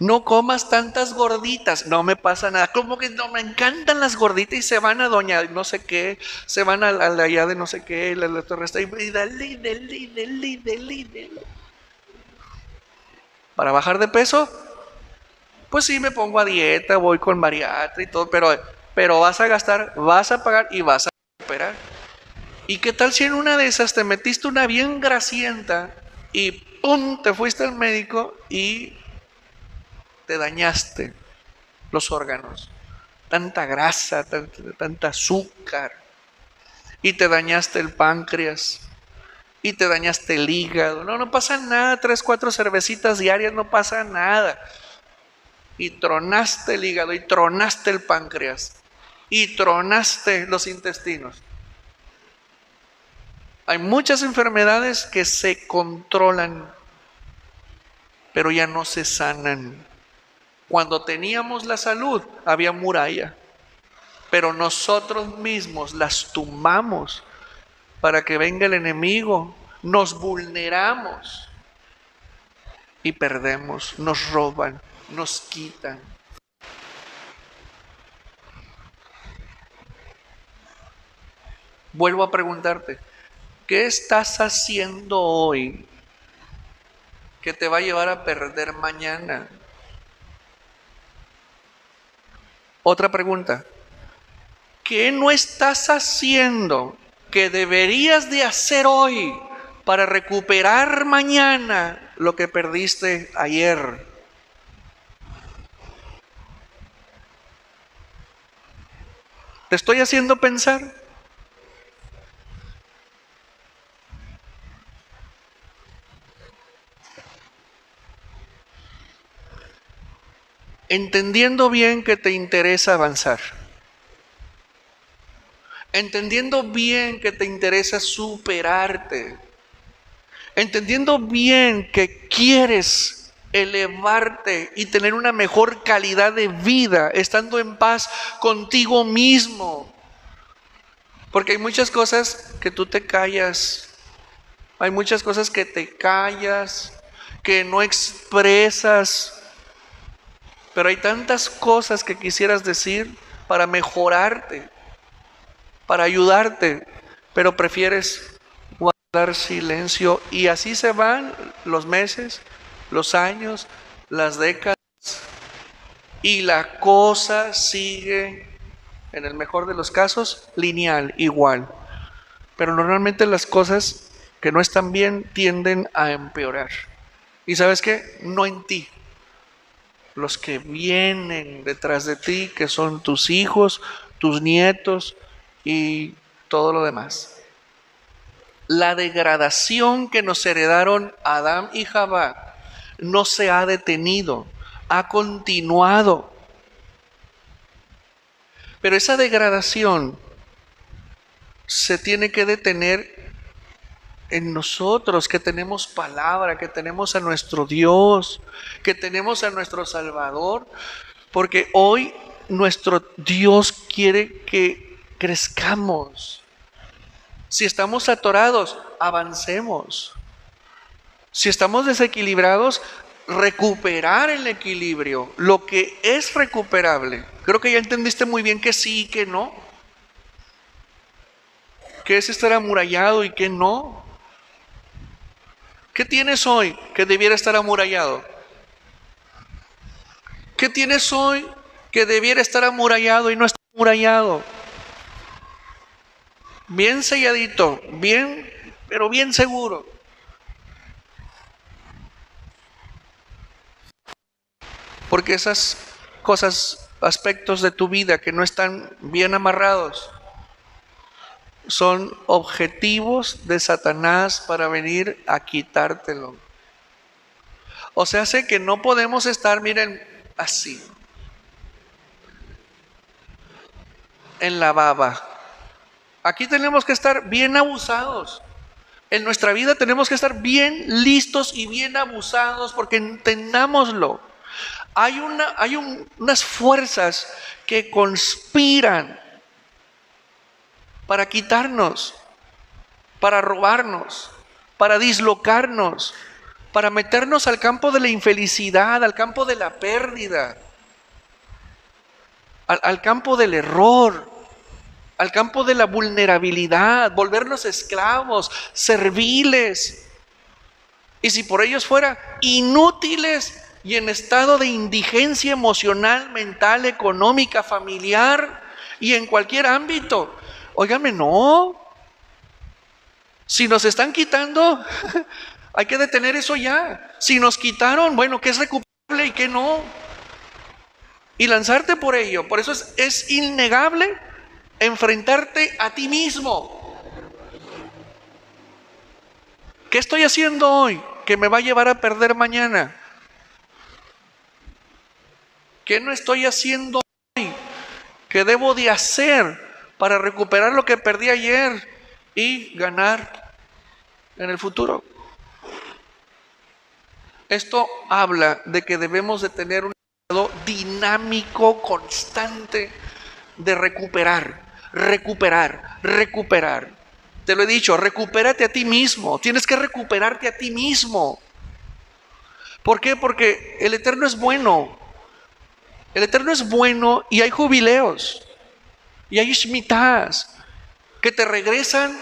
No comas tantas gorditas, no me pasa nada. Como que no me encantan las gorditas y se van a doña no sé qué, se van a la allá de no sé qué, la torre está y dale. Para bajar de peso, pues sí me pongo a dieta, voy con bariatra y todo, pero vas a gastar, vas a pagar y vas a recuperar. ¿Y qué tal si en una de esas te metiste una bien grasienta y ¡pum! Te fuiste al médico y te dañaste los órganos? Tanta grasa, tanta azúcar. Y te dañaste el páncreas. Y te dañaste el hígado. No, no pasa nada. 3, 4 cervecitas diarias, no pasa nada. Y tronaste el hígado, y tronaste el páncreas, y tronaste los intestinos. Hay muchas enfermedades que se controlan, pero ya no se sanan. Cuando teníamos la salud, había muralla, pero nosotros mismos las tumbamos para que venga el enemigo, nos vulneramos y perdemos, nos roban, nos quitan. Vuelvo a preguntarte, ¿qué estás haciendo hoy que te va a llevar a perder mañana? Otra pregunta, ¿qué no estás haciendo que deberías de hacer hoy para recuperar mañana lo que perdiste ayer? ¿Te estoy haciendo pensar? Entendiendo bien que te interesa avanzar, entendiendo bien que te interesa superarte, entendiendo bien que quieres elevarte y tener una mejor calidad de vida, estando en paz contigo mismo. Porque hay muchas cosas que tú te callas, hay muchas cosas que te callas, que no expresas, pero hay tantas cosas que quisieras decir para mejorarte, para ayudarte, pero prefieres guardar silencio, y así se van los meses, los años, las décadas, y la cosa sigue, en el mejor de los casos, lineal, igual. Pero normalmente las cosas que no están bien tienden a empeorar. ¿Y sabes qué? No en ti. Los que vienen detrás de ti, que son tus hijos, tus nietos y todo lo demás. La degradación que nos heredaron Adán y Jabá no se ha detenido, ha continuado. Pero esa degradación se tiene que detener en nosotros, que tenemos palabra, que tenemos a nuestro Dios, que tenemos a nuestro Salvador, porque hoy nuestro Dios quiere que crezcamos. Si estamos atorados, avancemos. Si estamos desequilibrados, recuperar el equilibrio, lo que es recuperable. Creo que ya entendiste muy bien que sí y que no. ¿Qué es estar amurallado y qué no? ¿Qué tienes hoy que debiera estar amurallado? ¿Qué tienes hoy que debiera estar amurallado y no está amurallado? Bien selladito, bien, pero bien seguro. Porque esas cosas, aspectos de tu vida que no están bien amarrados, son objetivos de Satanás para venir a quitártelo. O sea, sé que no podemos estar, miren, así, en la baba. Aquí tenemos que estar bien abusados. En nuestra vida tenemos que estar bien listos y bien abusados, porque entendámoslo. Hay unas fuerzas que conspiran para quitarnos, para robarnos, para dislocarnos, para meternos al campo de la infelicidad, al campo de la pérdida, al campo del error, al campo de la vulnerabilidad, volvernos esclavos, serviles. Y si por ellos fuera, inútiles y en estado de indigencia emocional, mental, económica, familiar y en cualquier ámbito. Óigame, no. Si nos están quitando, hay que detener eso ya. Si nos quitaron, bueno, ¿qué es recuperable y qué no? Y lanzarte por ello. Por eso es innegable enfrentarte a ti mismo. ¿Qué estoy haciendo hoy que me va a llevar a perder mañana? ¿Qué no estoy haciendo hoy que debo de hacer para recuperar lo que perdí ayer y ganar en el futuro? Esto habla de que debemos de tener un estado dinámico, constante de recuperar. Te lo he dicho, recupérate a ti mismo. Tienes que recuperarte a ti mismo. ¿Por qué? Porque el Eterno es bueno. El Eterno es bueno y hay jubileos. Y hay shmitas que te regresan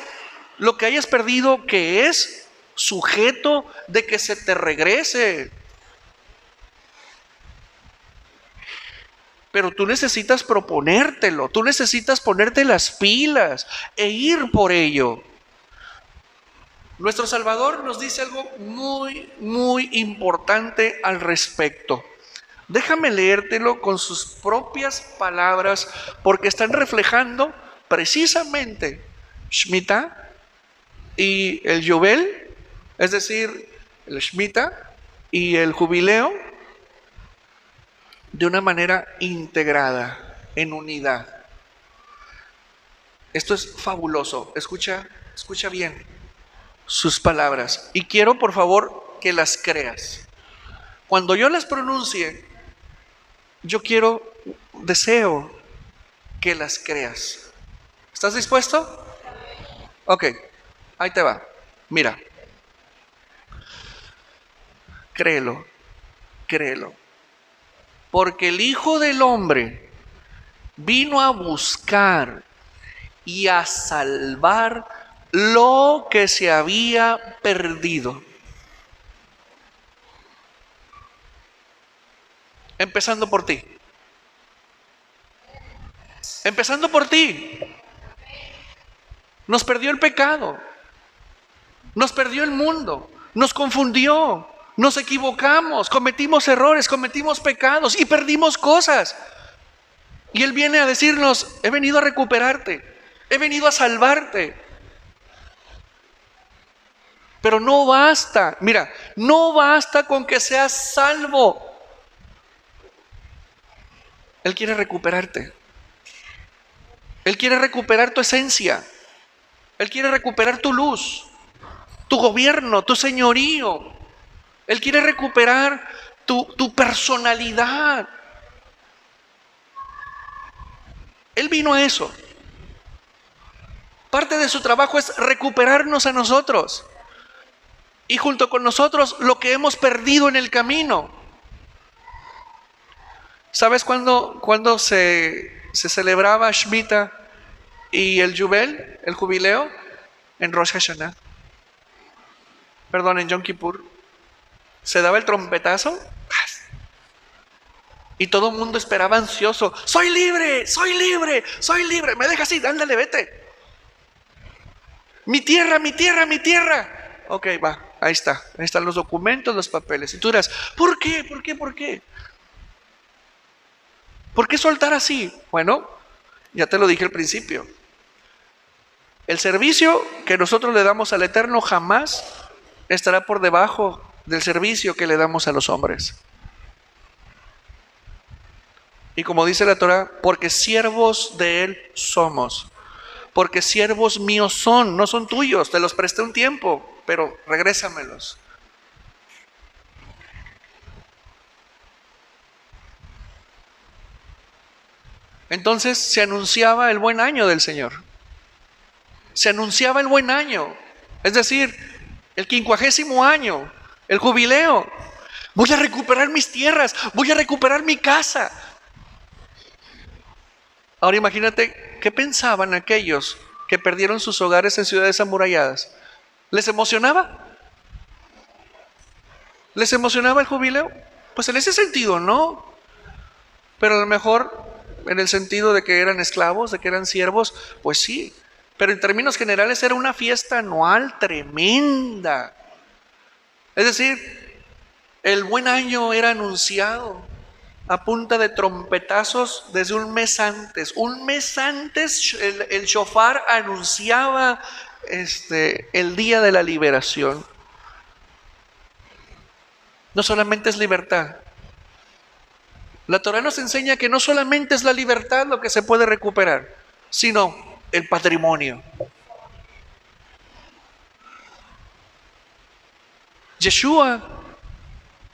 lo que hayas perdido, que es sujeto de que se te regrese. Pero tú necesitas proponértelo, tú necesitas ponerte las pilas e ir por ello. Nuestro Salvador nos dice algo muy, muy importante al respecto. Déjame leértelo con sus propias palabras, porque están reflejando precisamente Shemitah y el Yobel, es decir, el Shemitah y el jubileo, de una manera integrada, en unidad. Esto es fabuloso. Escucha bien sus palabras. Y quiero, por favor, que las creas. Cuando yo las pronuncie, deseo que las creas. ¿Estás dispuesto? Ok, ahí te va. Mira, créelo. Porque el Hijo del Hombre vino a buscar y a salvar lo que se había perdido. Empezando por ti. Empezando por ti. Nos perdió el pecado. Nos perdió el mundo. Nos confundió. Nos equivocamos. Cometimos errores. Cometimos pecados. Y perdimos cosas. Y Él viene a decirnos, he venido a recuperarte. He venido a salvarte. Pero no basta. Mira, no basta con que seas salvo. Él quiere recuperarte. Él quiere recuperar tu esencia. Él quiere recuperar tu luz, tu gobierno, tu señorío. Él quiere recuperar tu personalidad. Él vino a eso. Parte de su trabajo es recuperarnos a nosotros. Y junto con nosotros lo que hemos perdido en el camino. ¿Sabes cuándo se celebraba Shemitah y el Yubel, el jubileo? En Rosh Hashanah. Perdón, en Yom Kippur. Se daba el trompetazo. Y todo el mundo esperaba ansioso: soy libre, soy libre, soy libre. Me dejas ir, ándale, vete. Mi tierra, mi tierra, mi tierra. Ok, va, ahí está. Ahí están los documentos, los papeles. Y tú dirás: ¿por qué? ¿Por qué? ¿Por qué? ¿Por qué soltar así? Bueno, ya te lo dije al principio. El servicio que nosotros le damos al Eterno jamás estará por debajo del servicio que le damos a los hombres. Y como dice la Torah, porque siervos de Él somos. Porque siervos míos son, no son tuyos. Te los presté un tiempo, pero regrésamelos. Entonces se anunciaba el buen año del Señor. Se anunciaba el buen año. Es decir, el 50º año, el jubileo. Voy a recuperar mis tierras, voy a recuperar mi casa. Ahora imagínate qué pensaban aquellos que perdieron sus hogares en ciudades amuralladas. ¿Les emocionaba? ¿Les emocionaba el jubileo? Pues en ese sentido no. Pero a lo mejor en el sentido de que eran esclavos, de que eran siervos, pues sí. Pero en términos generales era una fiesta anual tremenda. Es decir, el buen año era anunciado a punta de trompetazos desde un mes antes. Un mes antes el shofar anunciaba el día de la liberación. No solamente es libertad. La Torah nos enseña que no solamente es la libertad lo que se puede recuperar, sino el patrimonio. Yeshua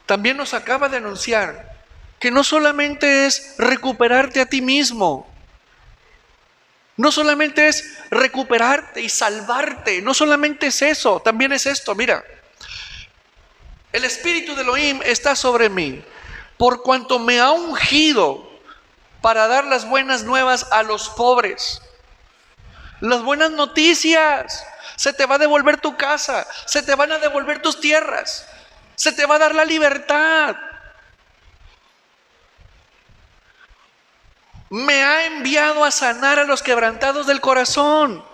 también nos acaba de anunciar que no solamente es recuperarte a ti mismo, no solamente es recuperarte y salvarte, no solamente es eso, también es esto. Mira, el Espíritu de Elohim está sobre mí, por cuanto me ha ungido para dar las buenas nuevas a los pobres. Las buenas noticias: se te va a devolver tu casa, se te van a devolver tus tierras, se te va a dar la libertad. Me ha enviado a sanar a los quebrantados del corazón.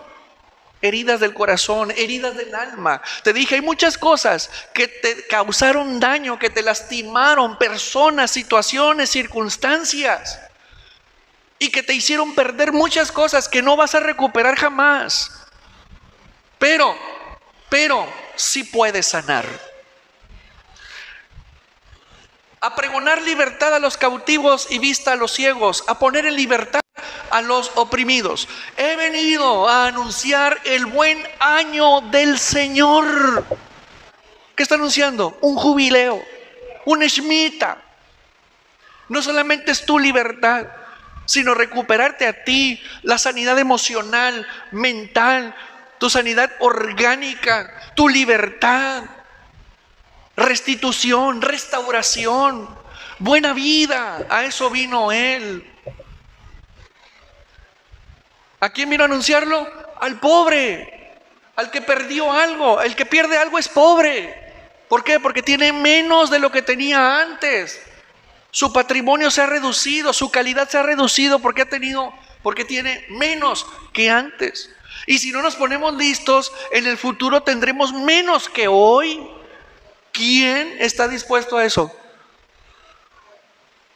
Heridas del corazón, heridas del alma. Te dije, hay muchas cosas que te causaron daño, que te lastimaron, personas, situaciones, circunstancias, y que te hicieron perder muchas cosas que no vas a recuperar jamás. Pero sí puedes sanar. A pregonar libertad a los cautivos y vista a los ciegos, a poner en libertad a los oprimidos. He venido a anunciar el buen año del Señor. ¿Qué está anunciando? Un jubileo, un Shemitah. No solamente es tu libertad, sino recuperarte a ti, la sanidad emocional, mental, tu sanidad orgánica, tu libertad, restitución, restauración, buena vida. A eso vino Él. ¿A quién vino a anunciarlo? Al pobre, al que perdió algo. El que pierde algo es pobre. ¿Por qué? Porque tiene menos de lo que tenía antes. Su patrimonio se ha reducido, su calidad se ha reducido porque tiene menos que antes. Y si no nos ponemos listos, en el futuro tendremos menos que hoy. ¿Quién está dispuesto a eso?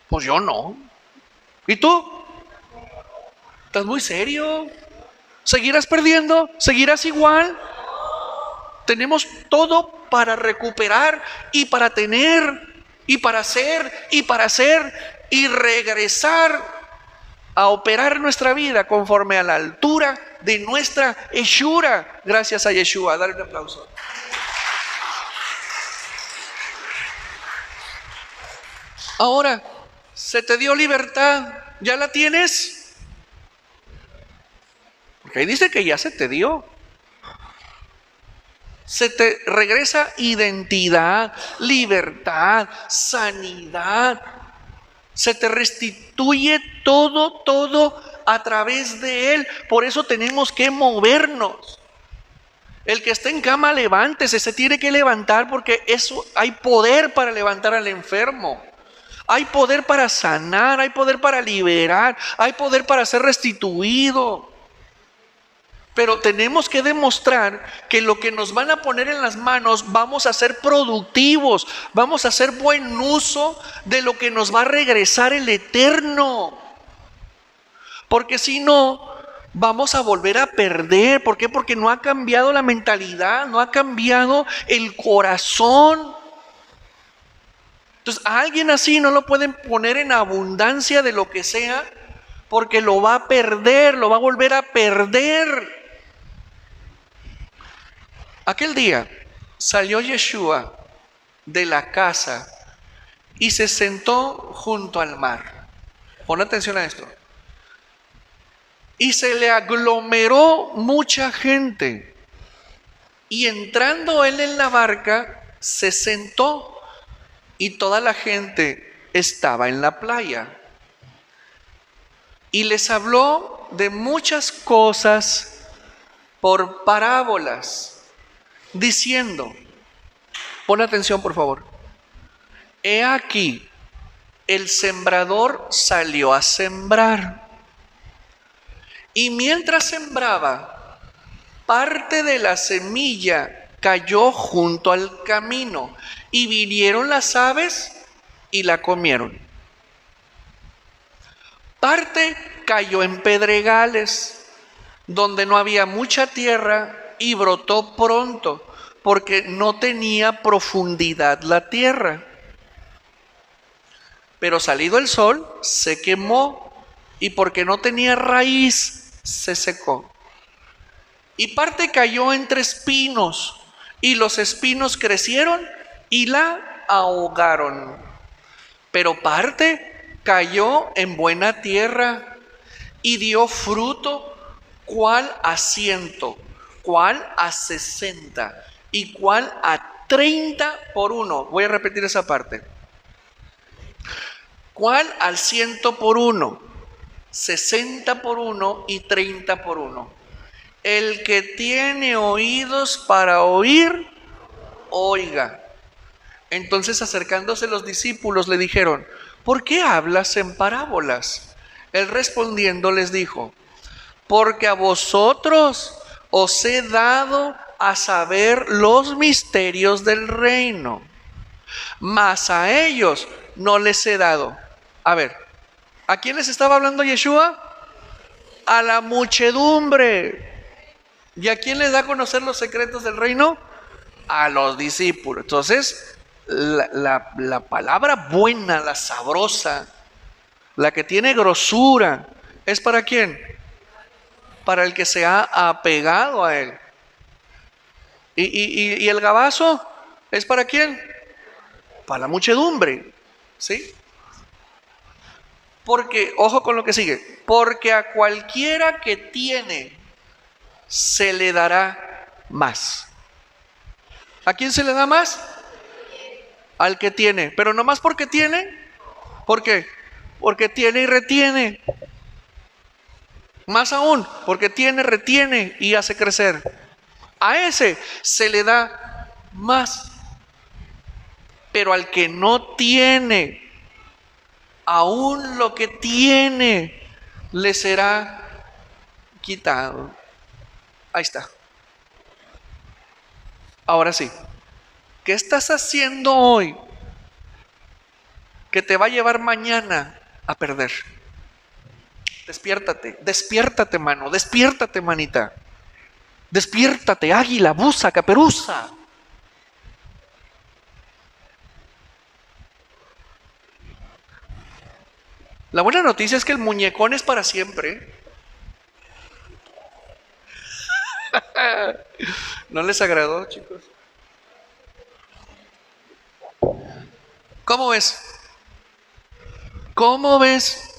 Pues yo no. ¿Y tú? ¿Estás muy serio? ¿Seguirás perdiendo? ¿Seguirás igual? Tenemos todo para recuperar y para tener y para hacer y regresar a operar nuestra vida conforme a la altura de nuestra hechura. Gracias a Yeshua. Dale un aplauso. Ahora, se te dio libertad. ¿Ya la tienes? Porque ahí dice que ya se te dio. Se te regresa identidad, libertad, sanidad. Se te restituye todo a través de Él. Por eso tenemos que movernos. El que está en cama, levántese, se tiene que levantar porque eso hay poder para levantar al enfermo. Hay poder para sanar, hay poder para liberar, hay poder para ser restituido. Pero tenemos que demostrar que lo que nos van a poner en las manos vamos a ser productivos, vamos a hacer buen uso de lo que nos va a regresar el Eterno. Porque si no, vamos a volver a perder. ¿Por qué? Porque no ha cambiado la mentalidad, no ha cambiado el corazón. Entonces, a alguien así no lo pueden poner en abundancia de lo que sea, porque lo va a perder, lo va a volver a perder. Aquel día salió Yeshua de la casa y se sentó junto al mar. Pon atención a esto. Y se le aglomeró mucha gente. Y entrando él en la barca, se sentó y toda la gente estaba en la playa. Y les habló de muchas cosas por parábolas, diciendo, pon atención por favor, he aquí, el sembrador salió a sembrar. Y mientras sembraba, parte de la semilla cayó junto al camino, y vinieron las aves y la comieron. Parte cayó en pedregales, donde no había mucha tierra, y brotó pronto, porque no tenía profundidad la tierra. Pero salido el sol, se quemó, y porque no tenía raíz, se secó. Y parte cayó entre espinos, y los espinos crecieron y la ahogaron. Pero parte cayó en buena tierra y dio fruto, cuál a 100, cuál a 60 y cuál a 30 por uno. Voy a repetir esa parte. Cuál al 100 por uno, 60 por uno y 30 por uno. El que tiene oídos para oír, oiga. Entonces, acercándose los discípulos, le dijeron, ¿por qué hablas en parábolas? Él respondiendo les dijo, porque a vosotros os he dado a saber los misterios del reino, mas a ellos no les he dado. A ver, ¿a quién les estaba hablando Yeshua? A la muchedumbre. ¿Y a quién les da a conocer los secretos del reino? A los discípulos. Entonces, la palabra buena, la sabrosa, la que tiene grosura, ¿es para quién? Para el que se ha apegado a él. ¿Y el gabazo es para quién? Para la muchedumbre, ¿sí? Porque, ojo con lo que sigue, porque a cualquiera que tiene, se le dará más. ¿A quién se le da más? Al que tiene. Pero no más porque tiene. ¿Por qué? Porque tiene y retiene. Más aún, porque tiene, retiene y hace crecer. A ese se le da más. Pero al que no tiene, aún lo que tiene le será quitado. Ahí está. Ahora sí, ¿qué estás haciendo hoy que te va a llevar mañana a perder? Despiértate, despiértate, mano, despiértate, manita. Despiértate, águila, buza, caperuza. La buena noticia es que el muñecón es para siempre. ¿No les agradó, chicos? ¿Cómo ves? ¿Cómo ves?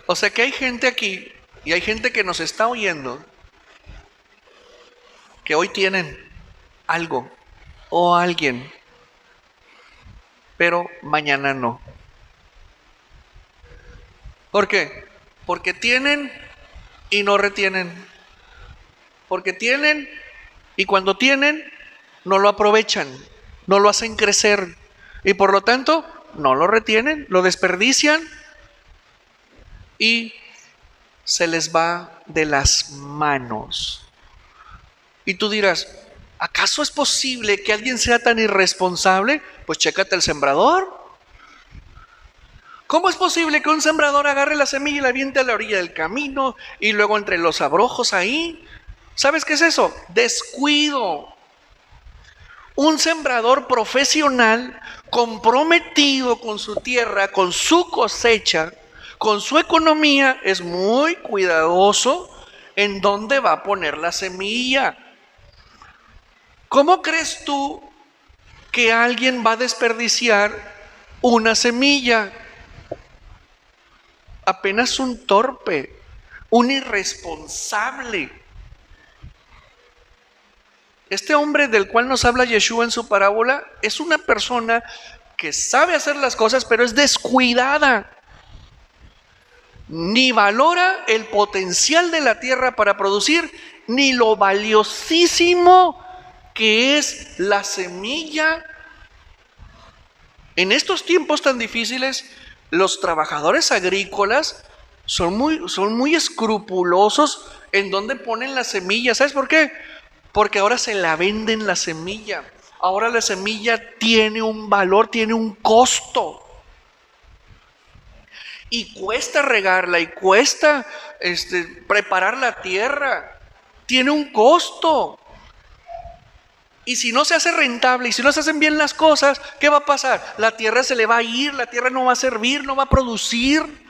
O sea que hay gente aquí y hay gente que nos está oyendo que hoy tienen algo o alguien, pero mañana no. ¿Por qué? Porque tienen y no retienen. Porque tienen y cuando tienen no lo aprovechan, no lo hacen crecer, Y por lo tanto, no lo retienen, lo desperdician y se les va de las manos. Y tú dirás, ¿acaso es posible que alguien sea tan irresponsable? Pues chécate el sembrador. ¿Cómo es posible que un sembrador agarre la semilla y la aviente a la orilla del camino y luego entre los abrojos ahí? ¿Sabes qué es eso? Descuido. Un sembrador profesional comprometido con su tierra, con su cosecha, con su economía, es muy cuidadoso en dónde va a poner la semilla. ¿Cómo crees tú que alguien va a desperdiciar una semilla? Apenas un torpe, un irresponsable. Este hombre del cual nos habla Yeshua en su parábola es una persona que sabe hacer las cosas, pero es descuidada. Ni valora el potencial de la tierra para producir, ni lo valiosísimo que es la semilla. En estos tiempos tan difíciles, los trabajadores agrícolas son muy escrupulosos en dónde ponen la semilla. ¿Sabes por qué? Porque ahora se la venden la semilla. Ahora la semilla tiene un valor, tiene un costo. Y cuesta regarla, y cuesta preparar la tierra. Tiene un costo. Y si no se hace rentable, y si no se hacen bien las cosas, ¿qué va a pasar? La tierra se le va a ir, la tierra no va a servir, no va a producir.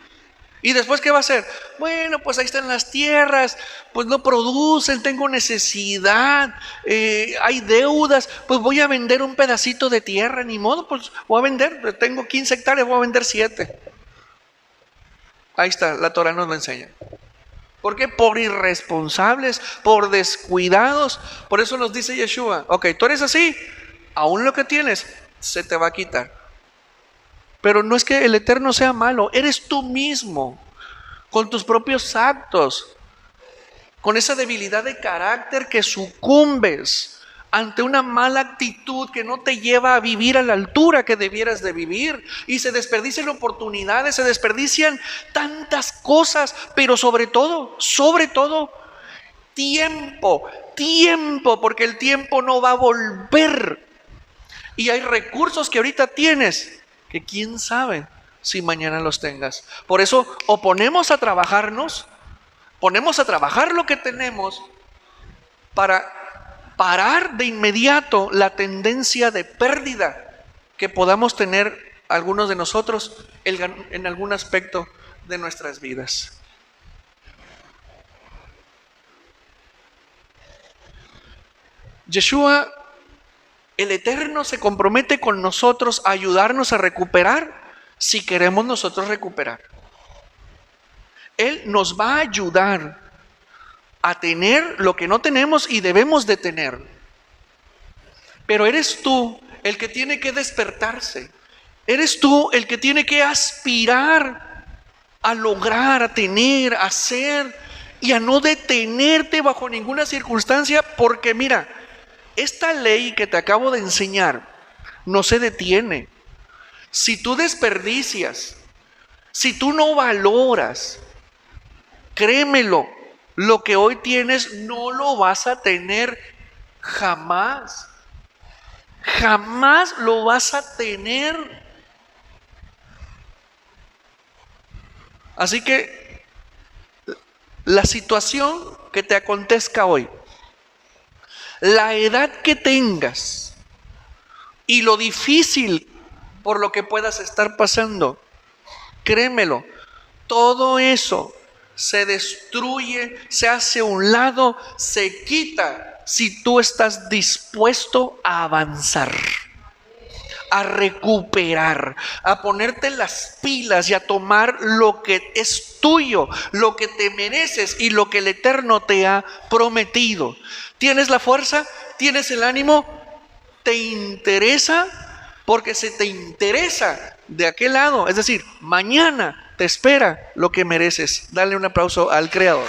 ¿Y después qué va a hacer? Bueno, pues ahí están las tierras, pues no producen, tengo necesidad, hay deudas, pues voy a vender un pedacito de tierra, ni modo, pues voy a vender, tengo 15 hectáreas, voy a vender 7. Ahí está, la Torah nos lo enseña. ¿Por qué? Por irresponsables, por descuidados. Por eso nos dice Yeshua, ok, tú eres así, aún lo que tienes se te va a quitar. Pero no es que el Eterno sea malo, eres tú mismo, con tus propios actos, con esa debilidad de carácter que sucumbes ante una mala actitud que no te lleva a vivir a la altura que debieras de vivir. Y se desperdician oportunidades, se desperdician tantas cosas, pero sobre todo, tiempo, porque el tiempo no va a volver. Y hay recursos que ahorita tienes, que quién sabe si mañana los tengas. Por eso, o ponemos a trabajar lo que tenemos para parar de inmediato la tendencia de pérdida que podamos tener algunos de nosotros en algún aspecto de nuestras vidas. Yeshua, el Eterno, se compromete con nosotros a ayudarnos a recuperar si queremos nosotros recuperar. Él nos va a ayudar a tener lo que no tenemos y debemos de tener. Pero eres tú el que tiene que despertarse. Eres tú el que tiene que aspirar a lograr, a tener, a ser y a no detenerte bajo ninguna circunstancia, porque mira, esta ley que te acabo de enseñar no se detiene. Si tú desperdicias, si tú no valoras, créemelo, lo que hoy tienes no lo vas a tener jamás. Jamás lo vas a tener. Así que la situación que te acontezca hoy, la edad que tengas y lo difícil por lo que puedas estar pasando, créemelo, todo eso se destruye, se hace a un lado, se quita si tú estás dispuesto a avanzar, a recuperar, a ponerte las pilas y a tomar lo que es tuyo, lo que te mereces y lo que el Eterno te ha prometido. ¿Tienes la fuerza? ¿Tienes el ánimo? ¿Te interesa? Porque se te interesa de aquel lado, es decir, mañana te espera lo que mereces. Dale un aplauso al Creador.